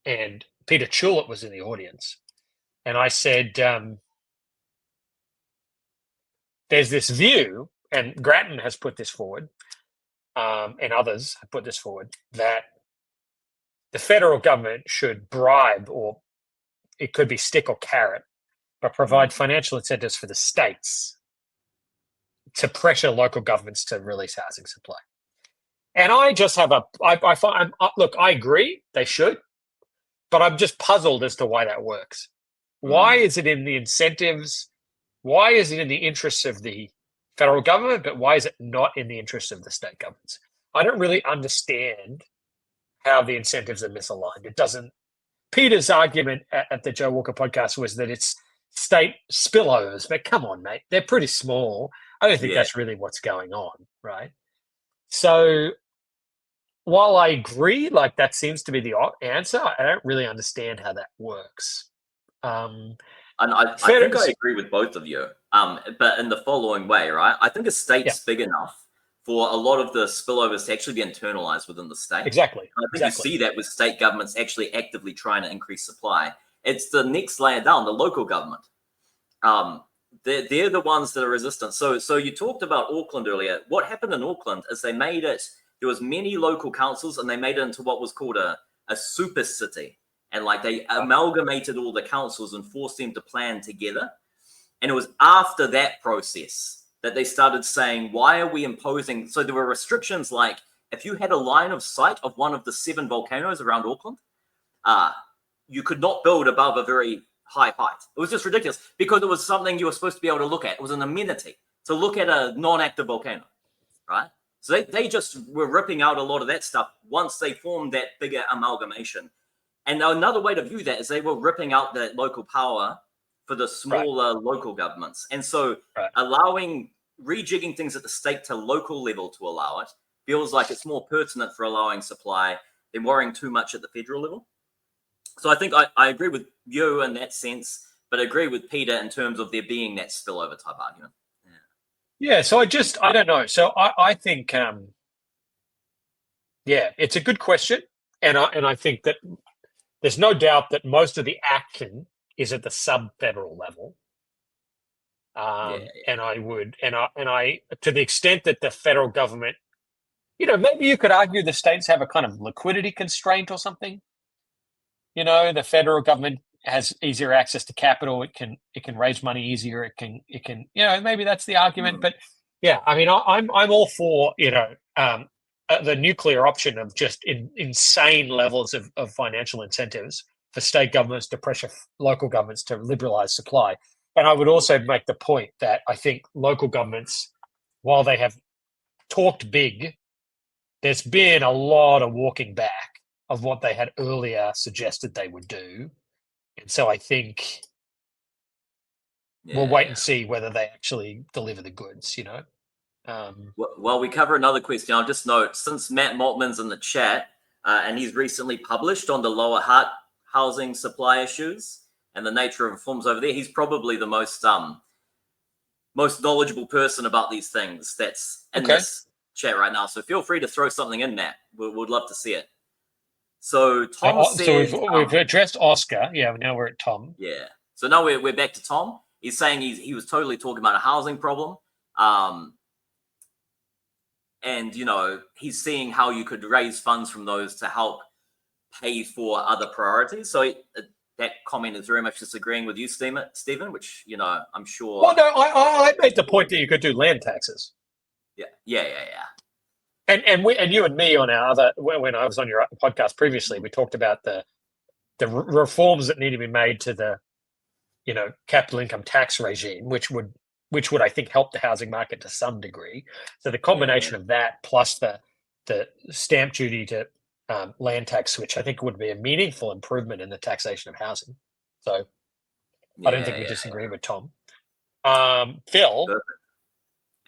and Peter Chulett was in the audience, and I said, there's this view, and Grattan has put this forward, and others have put this forward, that the federal government should bribe, or it could be stick or carrot, but provide financial incentives for the states to pressure local governments to release housing supply. And I just have I agree they should, but I'm just puzzled as to why that works. Why is it in the incentives? Why is it in the interests of the federal government, but why is it not in the interests of the state governments? I don't really understand how the incentives are misaligned. It doesn't. Peter's argument at the Joe Walker podcast was that it's state spillovers, but come on, mate, they're pretty small. I don't think that's really what's going on, right? So while I agree, like that seems to be the answer, I don't really understand how that works. And I think I agree with both of you, but in the following way, right? I think a state's big enough for a lot of the spillovers to actually be internalized within the state. Exactly. And I think you see that with state governments actually actively trying to increase supply. It's the next layer down, the local government. they're the ones that are resistant. So you talked about Auckland earlier. What happened in Auckland is they made it. There was many local councils, and they made it into what was called a super city. And like they amalgamated all the councils and forced them to plan together. And it was after that process that they started saying, why are we imposing? So there were restrictions like if you had a line of sight of one of the 7 volcanoes around Auckland, you could not build above a very high height. It was just ridiculous because it was something you were supposed to be able to look at. It was an amenity to look at a non-active volcano, right? So they just were ripping out a lot of that stuff once they formed that bigger amalgamation. And another way to view that is they were ripping out that local power for the smaller local governments. And so rejigging things at the state to local level to allow it feels like it's more pertinent for allowing supply than worrying too much at the federal level. So I think I agree with you in that sense, but I agree with Peter in terms of there being that spillover type argument. Yeah, so I don't know. So I think, it's a good question. And I think that there's no doubt that most of the action is at the sub-federal level. And I to the extent that the federal government, maybe you could argue the states have a kind of liquidity constraint or something. The federal government has easier access to capital. It can raise money easier. It can maybe that's the argument. But yeah, I mean, I'm all for the nuclear option of just insane levels of financial incentives for state governments to pressure local governments to liberalize supply. And I would also make the point that I think local governments, while they have talked big, there's been a lot of walking back of what they had earlier suggested they would do. And so I think we'll wait and see whether they actually deliver the goods, Well, we cover another question. I'll just note, since Matt Maltman's in the chat, and he's recently published on the lower housing supply issues and the nature of reforms over there, he's probably the most knowledgeable person about these things that's in this chat right now. So feel free to throw something in, Matt. We'd love to see it. So Tom said... So we've addressed Oscar. Yeah, now we're at Tom. Yeah. So now we're back to Tom. He's saying he was totally talking about a housing problem. And, he's seeing how you could raise funds from those to help pay for other priorities. So that comment is very much disagreeing with you, Steven, which, I'm sure... Well, no, I made the point that you could do land taxes. Yeah. And you and me on our other, when I was on your podcast previously, we talked about the reforms that need to be made to the, capital income tax regime, which would I think help the housing market to some degree. So the combination of that plus the stamp duty to land tax switch, I think would be a meaningful improvement in the taxation of housing. So I don't think we disagree with Tom. Phil. Perfect.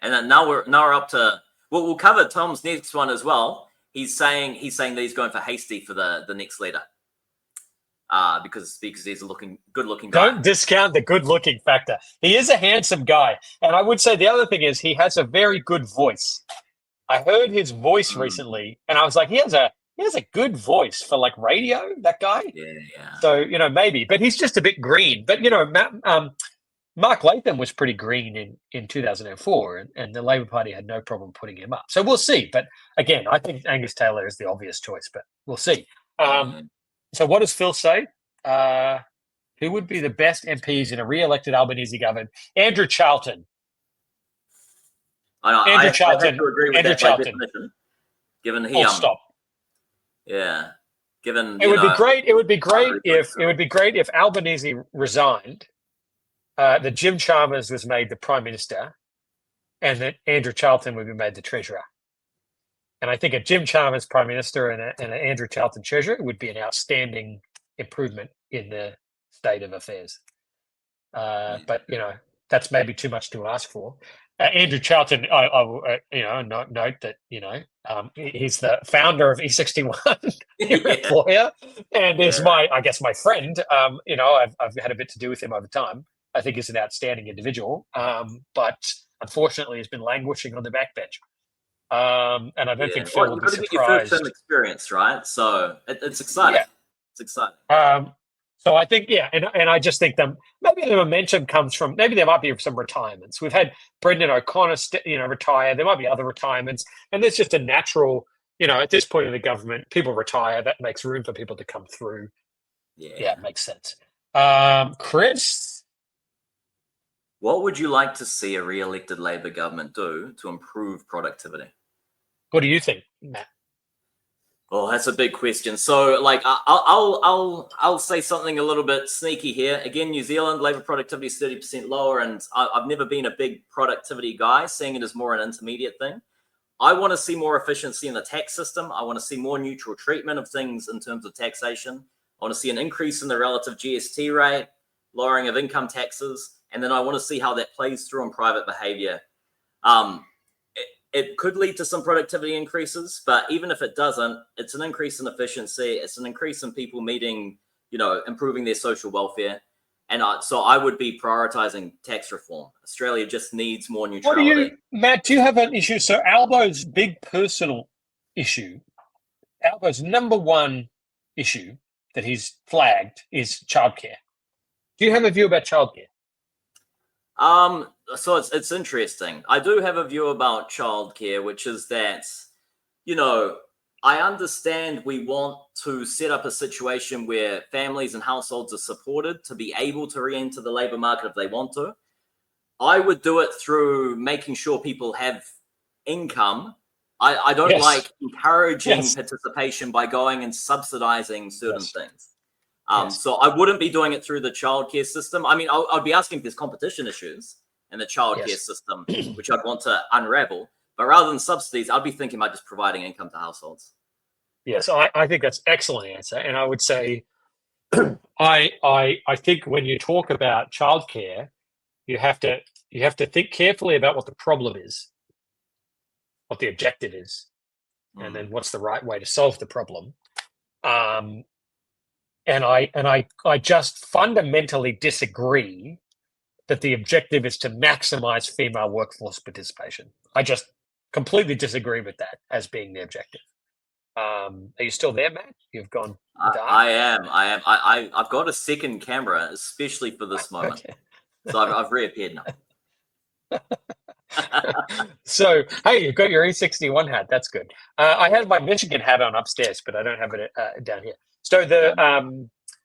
And then now we're up to... Well, we'll cover Tom's next one as well. He's saying that he's going for Hasty for the next leader, because he's a good-looking guy. Don't discount the good-looking factor. He is a handsome guy, and I would say the other thing is he has a very good voice. I heard his voice recently, and I was like, he has a good voice for like radio. That guy. Yeah. So maybe, but he's just a bit green. But Mark Latham was pretty green in 2004, and the Labor Party had no problem putting him up. So we'll see. But again, I think Angus Taylor is the obvious choice, but we'll see. So what does Phil say? Who would be the best MPs in a re-elected Albanese government? Andrew Charlton. Andrew Charlton. I have to agree with Andrew that Charlton. by definition, given he stop. Yeah. Given it would be great. It would be great if Albanese resigned. That Jim Chalmers was made the Prime Minister, and that Andrew Charlton would be made the Treasurer. And I think a Jim Chalmers Prime Minister and an Andrew Charlton Treasurer would be an outstanding improvement in the state of affairs. But that's maybe too much to ask for. Andrew Charlton, I will note that he's the founder of E61, employer, and is my friend. I've had a bit to do with him over time. I think he's an outstanding individual, but unfortunately, he's been languishing on the backbench. And I don't think Phil will be surprised. Get your first-term experience, right? So it's exciting. Yeah. It's exciting. So I think, and I just think maybe the momentum comes from, maybe there might be some retirements. We've had Brendan O'Connor, retire. There might be other retirements, and there's just a natural, at this point in the government, people retire. That makes room for people to come through. Yeah, it makes sense. Chris, what would you like to see a re-elected Labor government do to improve productivity? What do you think, Matt? Oh, that's a big question. So, like, I'll say something a little bit sneaky here. Again, New Zealand labor productivity is 30% lower, and I've never been a big productivity guy, seeing it as more an intermediate thing. I want to see more efficiency in the tax system. I want to see more neutral treatment of things in terms of taxation. I want to see an increase in the relative GST rate, lowering of income taxes, and then I want to see how that plays through in private behavior. It could lead to some productivity increases, but even if it doesn't, it's an increase in efficiency. It's an increase in people meeting, improving their social welfare. And so I would be prioritizing tax reform. Australia just needs more neutrality. Matt, do you have an issue? So Albo's big personal issue, Albo's number one issue that he's flagged is childcare. Do you have a view about childcare? So it's interesting. I do have a view about childcare, which is that, I understand we want to set up a situation where families and households are supported to be able to re-enter the labor market if they want to. I would do it through making sure people have income. I don't like encouraging participation by going and subsidizing certain things. So I wouldn't be doing it through the childcare system. I mean, I'd be asking if there's competition issues in the childcare system, which I'd want to unravel. But rather than subsidies, I'd be thinking about just providing income to households. Yes, I think that's an excellent answer. And I would say, I think when you talk about childcare, you have to think carefully about what the problem is, what the objective is, and then what's the right way to solve the problem. And I just fundamentally disagree that the objective is to maximize female workforce participation. I just completely disagree with that as being the objective. Are you still there, Matt? You've gone dark. I am. I've got a second camera, especially for this moment. Okay. So I've reappeared now. So, hey, you've got your E61 hat. That's good. I had my Michigan hat on upstairs, but I don't have it down here. So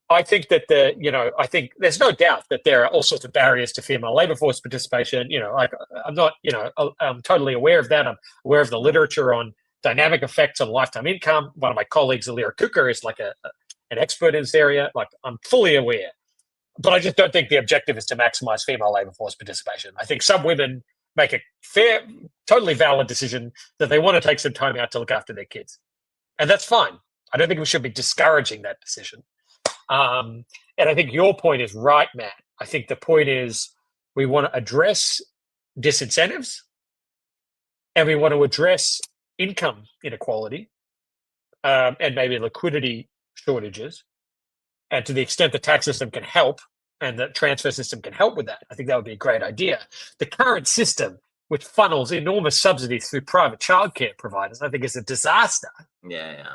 I think that I think there's no doubt that there are all sorts of barriers to female labor force participation. I'm totally aware of that. I'm aware of the literature on dynamic effects on lifetime income. One of my colleagues, Alira Kuka, is like an expert in this area. Like, I'm fully aware, but I just don't think the objective is to maximize female labor force participation. I think some women make a fair, totally valid decision that they want to take some time out to look after their kids, and that's fine. I don't think we should be discouraging that decision. And I think your point is right, Matt. I think the point is we want to address disincentives and we want to address income inequality and maybe liquidity shortages. And to the extent the tax system can help and the transfer system can help with that, I think that would be a great idea. The current system, which funnels enormous subsidies through private childcare providers, I think is a disaster. Yeah.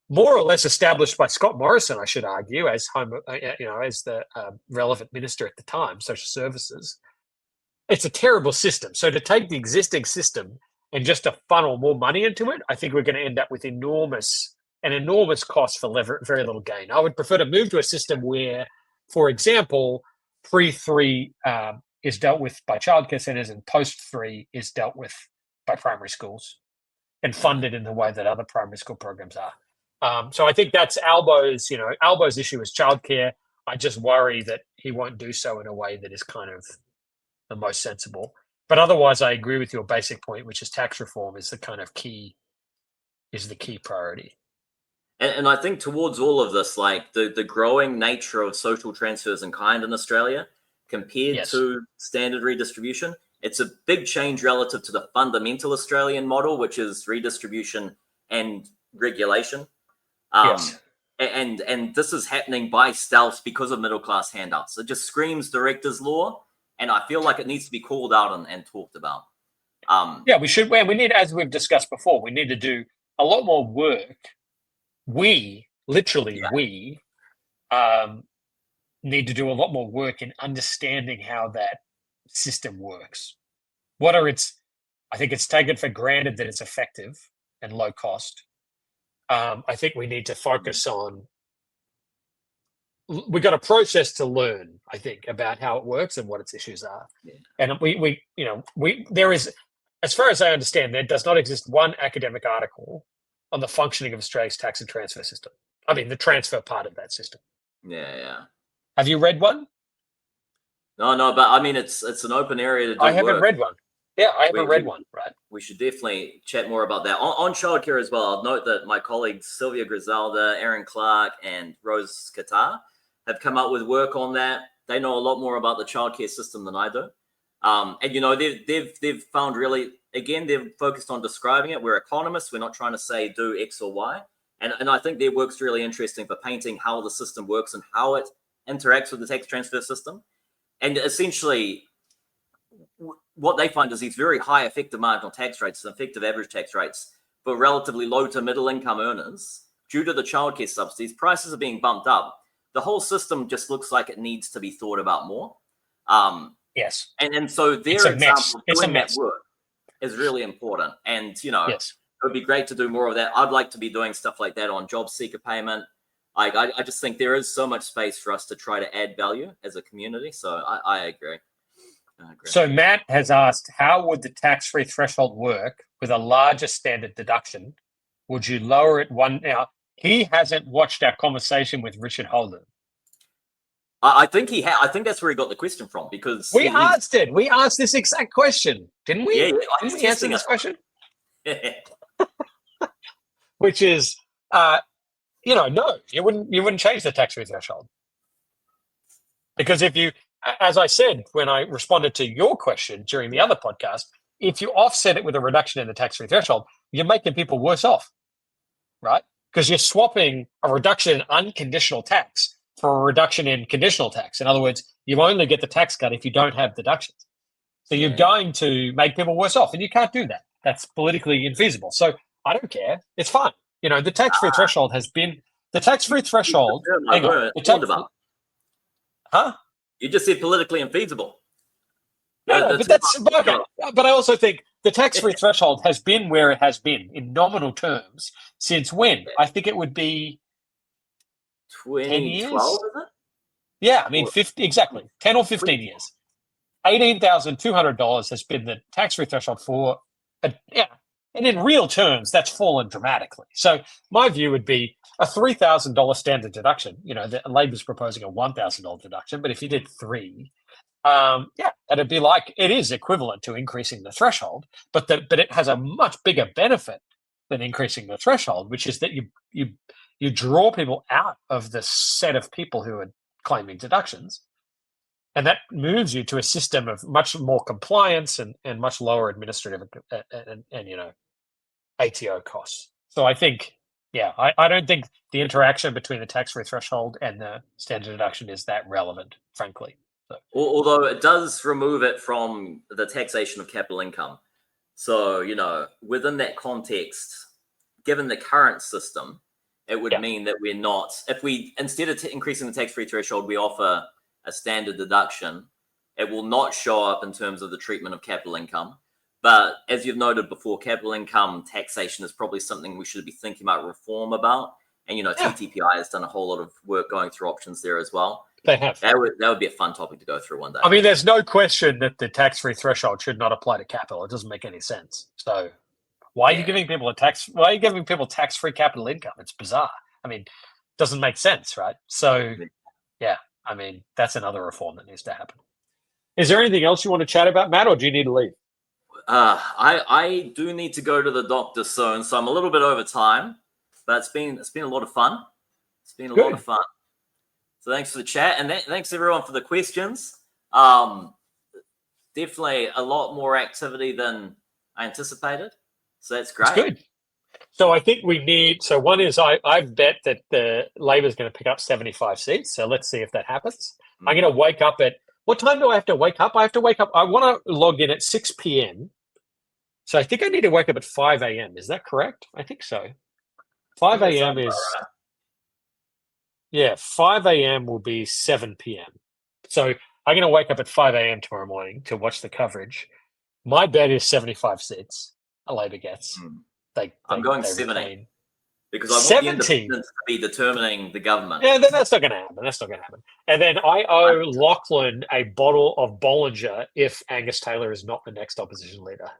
More or less established by Scott Morrison, I should argue, as as the relevant minister at the time, social services. It's a terrible system. So to take the existing system and just to funnel more money into it, I think we're going to end up with an enormous cost for very little gain. I would prefer to move to a system where, for example, pre-3 is dealt with by childcare centres and post-3 is dealt with by primary schools and funded in the way that other primary school programs are. So I think that's Albo's issue is childcare. I just worry that he won't do so in a way that is kind of the most sensible. But otherwise, I agree with your basic point, which is tax reform is the key priority. And I think towards all of this, like the growing nature of social transfers in kind in Australia compared to standard redistribution, it's a big change relative to the fundamental Australian model, which is redistribution and regulation. And this is happening by stealth because of middle class handouts. It just screams director's law, and I feel like it needs to be called out and talked about. We should. We need, as we've discussed before, we need to do a lot more work. We need to do a lot more work in understanding how that system works. I think it's taken for granted that it's effective and low cost. I think we need to focus on, we've got a process to learn, I think, about how it works and what its issues are. Yeah. And there is, as far as I understand, there does not exist one academic article on the functioning of Australia's tax and transfer system. I mean, the transfer part of that system. Yeah. Have you read one? No, but I mean, it's an open area to do I haven't work. read one. Yeah, I haven't read one, right? We should definitely chat more about that. On childcare as well, I'll note that my colleagues Sylvia Griselda, Aaron Clark, and Rose Qatar have come up with work on that. They know a lot more about the childcare system than I do. And they've found really, again, they've focused on describing it. We're economists. We're not trying to say do X or Y. And I think their work's really interesting for painting how the system works and how it interacts with the tax transfer system. And essentially, what they find is these very high effective marginal tax rates and effective average tax rates for relatively low to middle income earners, due to the childcare subsidies, prices are being bumped up. The whole system just looks like it needs to be thought about more. Yes. And so their example of doing that work is really important. And, yes, it would be great to do more of that. I'd like to be doing stuff like that on job seeker payment. I just think there is so much space for us to try to add value as a community. So I agree. So Matt has asked, how would the tax-free threshold work with a larger standard deduction? Would you lower it one? Now, he hasn't watched our conversation with Richard Holden. I think I think that's where he got the question from, because we asked it. We asked this exact question, didn't we? Yeah. Didn't we answer this question? Yeah. Which is, no, you wouldn't change the tax-free threshold, because if you, as I said when I responded to your question during the other podcast, if you offset it with a reduction in the tax-free threshold, you're making people worse off, right? Because you're swapping a reduction in unconditional tax for a reduction in conditional tax. In other words, you only get the tax cut if you don't have deductions. So you're going to make people worse off, and you can't do that. That's politically infeasible. So I don't care. It's fine. The tax-free threshold has been the tax-free threshold. Huh? You just said politically infeasible. No, but that's okay. But I also think the tax-free threshold has been where it has been in nominal terms since when? I think it would be 2012, is it? Yeah, I mean 10 or 15 years. $18,200 has been the tax-free threshold for, and in real terms, that's fallen dramatically. So my view would be a $3,000 standard deduction. Labor's proposing a $1,000 deduction, but if you did $3,000, it'd be like, it is equivalent to increasing the threshold, but it has a much bigger benefit than increasing the threshold, which is that you draw people out of the set of people who are claiming deductions, and that moves you to a system of much more compliance and much lower administrative and ATO costs. So I think, I don't think the interaction between the tax-free threshold and the standard deduction is that relevant, frankly. So. Although it does remove it from the taxation of capital income. So, within that context, given the current system, it would mean that we're not, if we, instead of increasing the tax-free threshold, we offer a standard deduction, it will not show up in terms of the treatment of capital income. But as you've noted before, capital income taxation is probably something we should be thinking about reform about. And, TTPI has done a whole lot of work going through options there as well. They have. That would be a fun topic to go through one day. I mean, there's no question that the tax-free threshold should not apply to capital. It doesn't make any sense. So why are you giving people tax-free capital income? It's bizarre. I mean, it doesn't make sense, right? So, I mean, that's another reform that needs to happen. Is there anything else you want to chat about, Matt, or do you need to leave? I do need to go to the doctor soon, so I'm a little bit over time, but it's been a lot of fun. It's been a lot of fun. So thanks for the chat, and thanks everyone for the questions. Definitely a lot more activity than I anticipated, so that's great. That's good. So I think we need. So one is I bet that the Labor is going to pick up 75 seats. So let's see if that happens. I'm going to wake up at. What time do I have to wake up? I have to wake up. I want to log in at 6 p.m. So I think I need to wake up at 5 a.m. Is that correct? I think so. 5 a.m. is. 5 a.m. will be 7 p.m. So I'm going to wake up at 5 a.m. tomorrow morning to watch the coverage. My bet is 75 seats. Labor gets. I'm going they 70 retain. because I want 70? the independents to be determining the government. Yeah, that's not going to happen. That's not going to happen. And then I owe Lachlan a bottle of Bollinger if Angus Taylor is not the next opposition leader.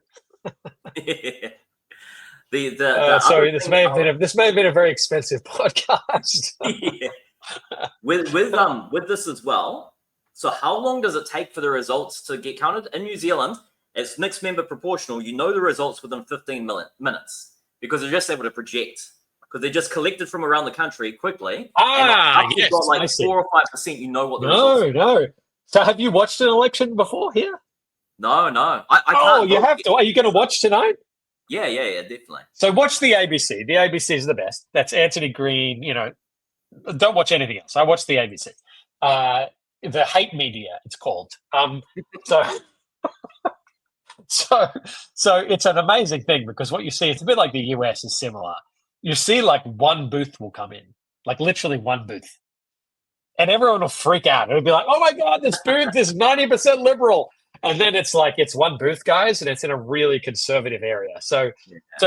Sorry, this may have been a very expensive podcast. Yeah. With this as well. So how long does it take for the results to get counted in New Zealand? It's mixed member proportional. You know the results within 15 minutes because they're just able to project because they're just collected from around the country quickly. And Yes, you've got like 4 or 5%. You know what the results are. No. So have you watched an election before here? No. I can't. You have to. Are you going to watch tonight? Yeah, definitely. So watch the ABC. The ABC is the best. That's Anthony Green. Don't watch anything else. I watch the ABC. The hate media, it's called. So it's an amazing thing because what you see, it's a bit like the US is similar. You see like one booth will come in, like literally one booth. And everyone will freak out. It'll be like, oh my God, this booth is 90% liberal. And then it's like, it's one booth, guys, and it's in a really conservative area. So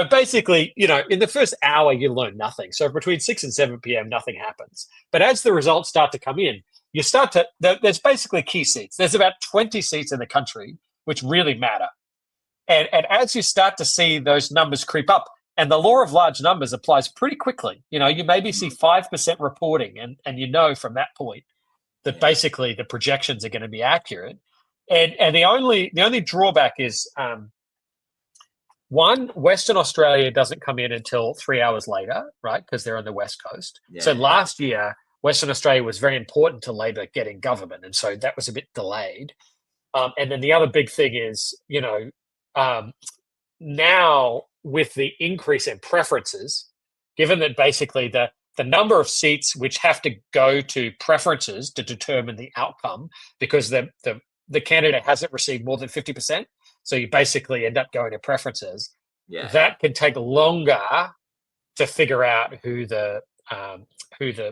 basically, in the first hour, you learn nothing. So between 6 and 7 p.m., nothing happens. But as the results start to come in, there's basically key seats. There's about 20 seats in the country, which really matter. And as you start to see those numbers creep up, and the law of large numbers applies pretty quickly. You maybe see 5% reporting, and from that point that basically the projections are going to be accurate. And the only drawback is one, Western Australia doesn't come in until 3 hours later, right? Because they're on the West Coast. Yeah. So last year, Western Australia was very important to Labor getting government, and so that was a bit delayed. And then the other big thing is, now with the increase in preferences, given that basically the number of seats which have to go to preferences to determine the outcome, because the candidate hasn't received more than 50%, so you basically end up going to preferences. Yeah. That can take longer to figure out who the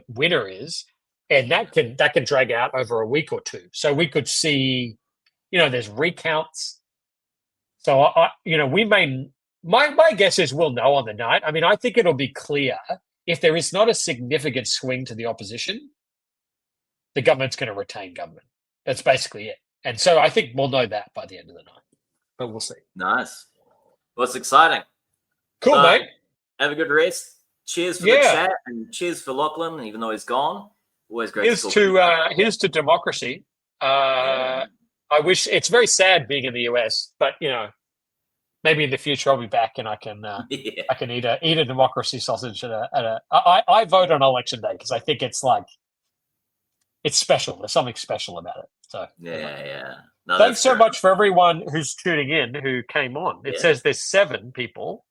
winner is, and that can drag out over a week or two. So we could see, there's recounts. So we may. My guess is we'll know on the night. I mean, I think it'll be clear if there is not a significant swing to the opposition, the government's going to retain government. That's basically it. And so I think we'll know that by the end of the night. But we'll see. Nice. Well, it's exciting. Cool, mate. Have a good rest. Cheers for the chat and cheers for Lachlan, even though he's gone. Always great to talk. Here's to democracy. I wish it's very sad being in the US, but maybe in the future I'll be back and I can I can eat a democracy sausage I vote on election day because I think it's like it's special. There's something special about it. So No, thanks so much for everyone who's tuning in who came on. It says there's 7 people.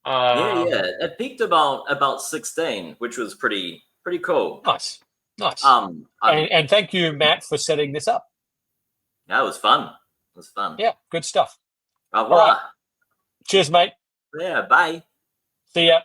It peaked about 16, which was pretty cool. Nice. And thank you, Matt, for setting this up. Yeah, it was fun. Yeah, good stuff. Au revoir. Right. Cheers, mate. Yeah, bye. See ya.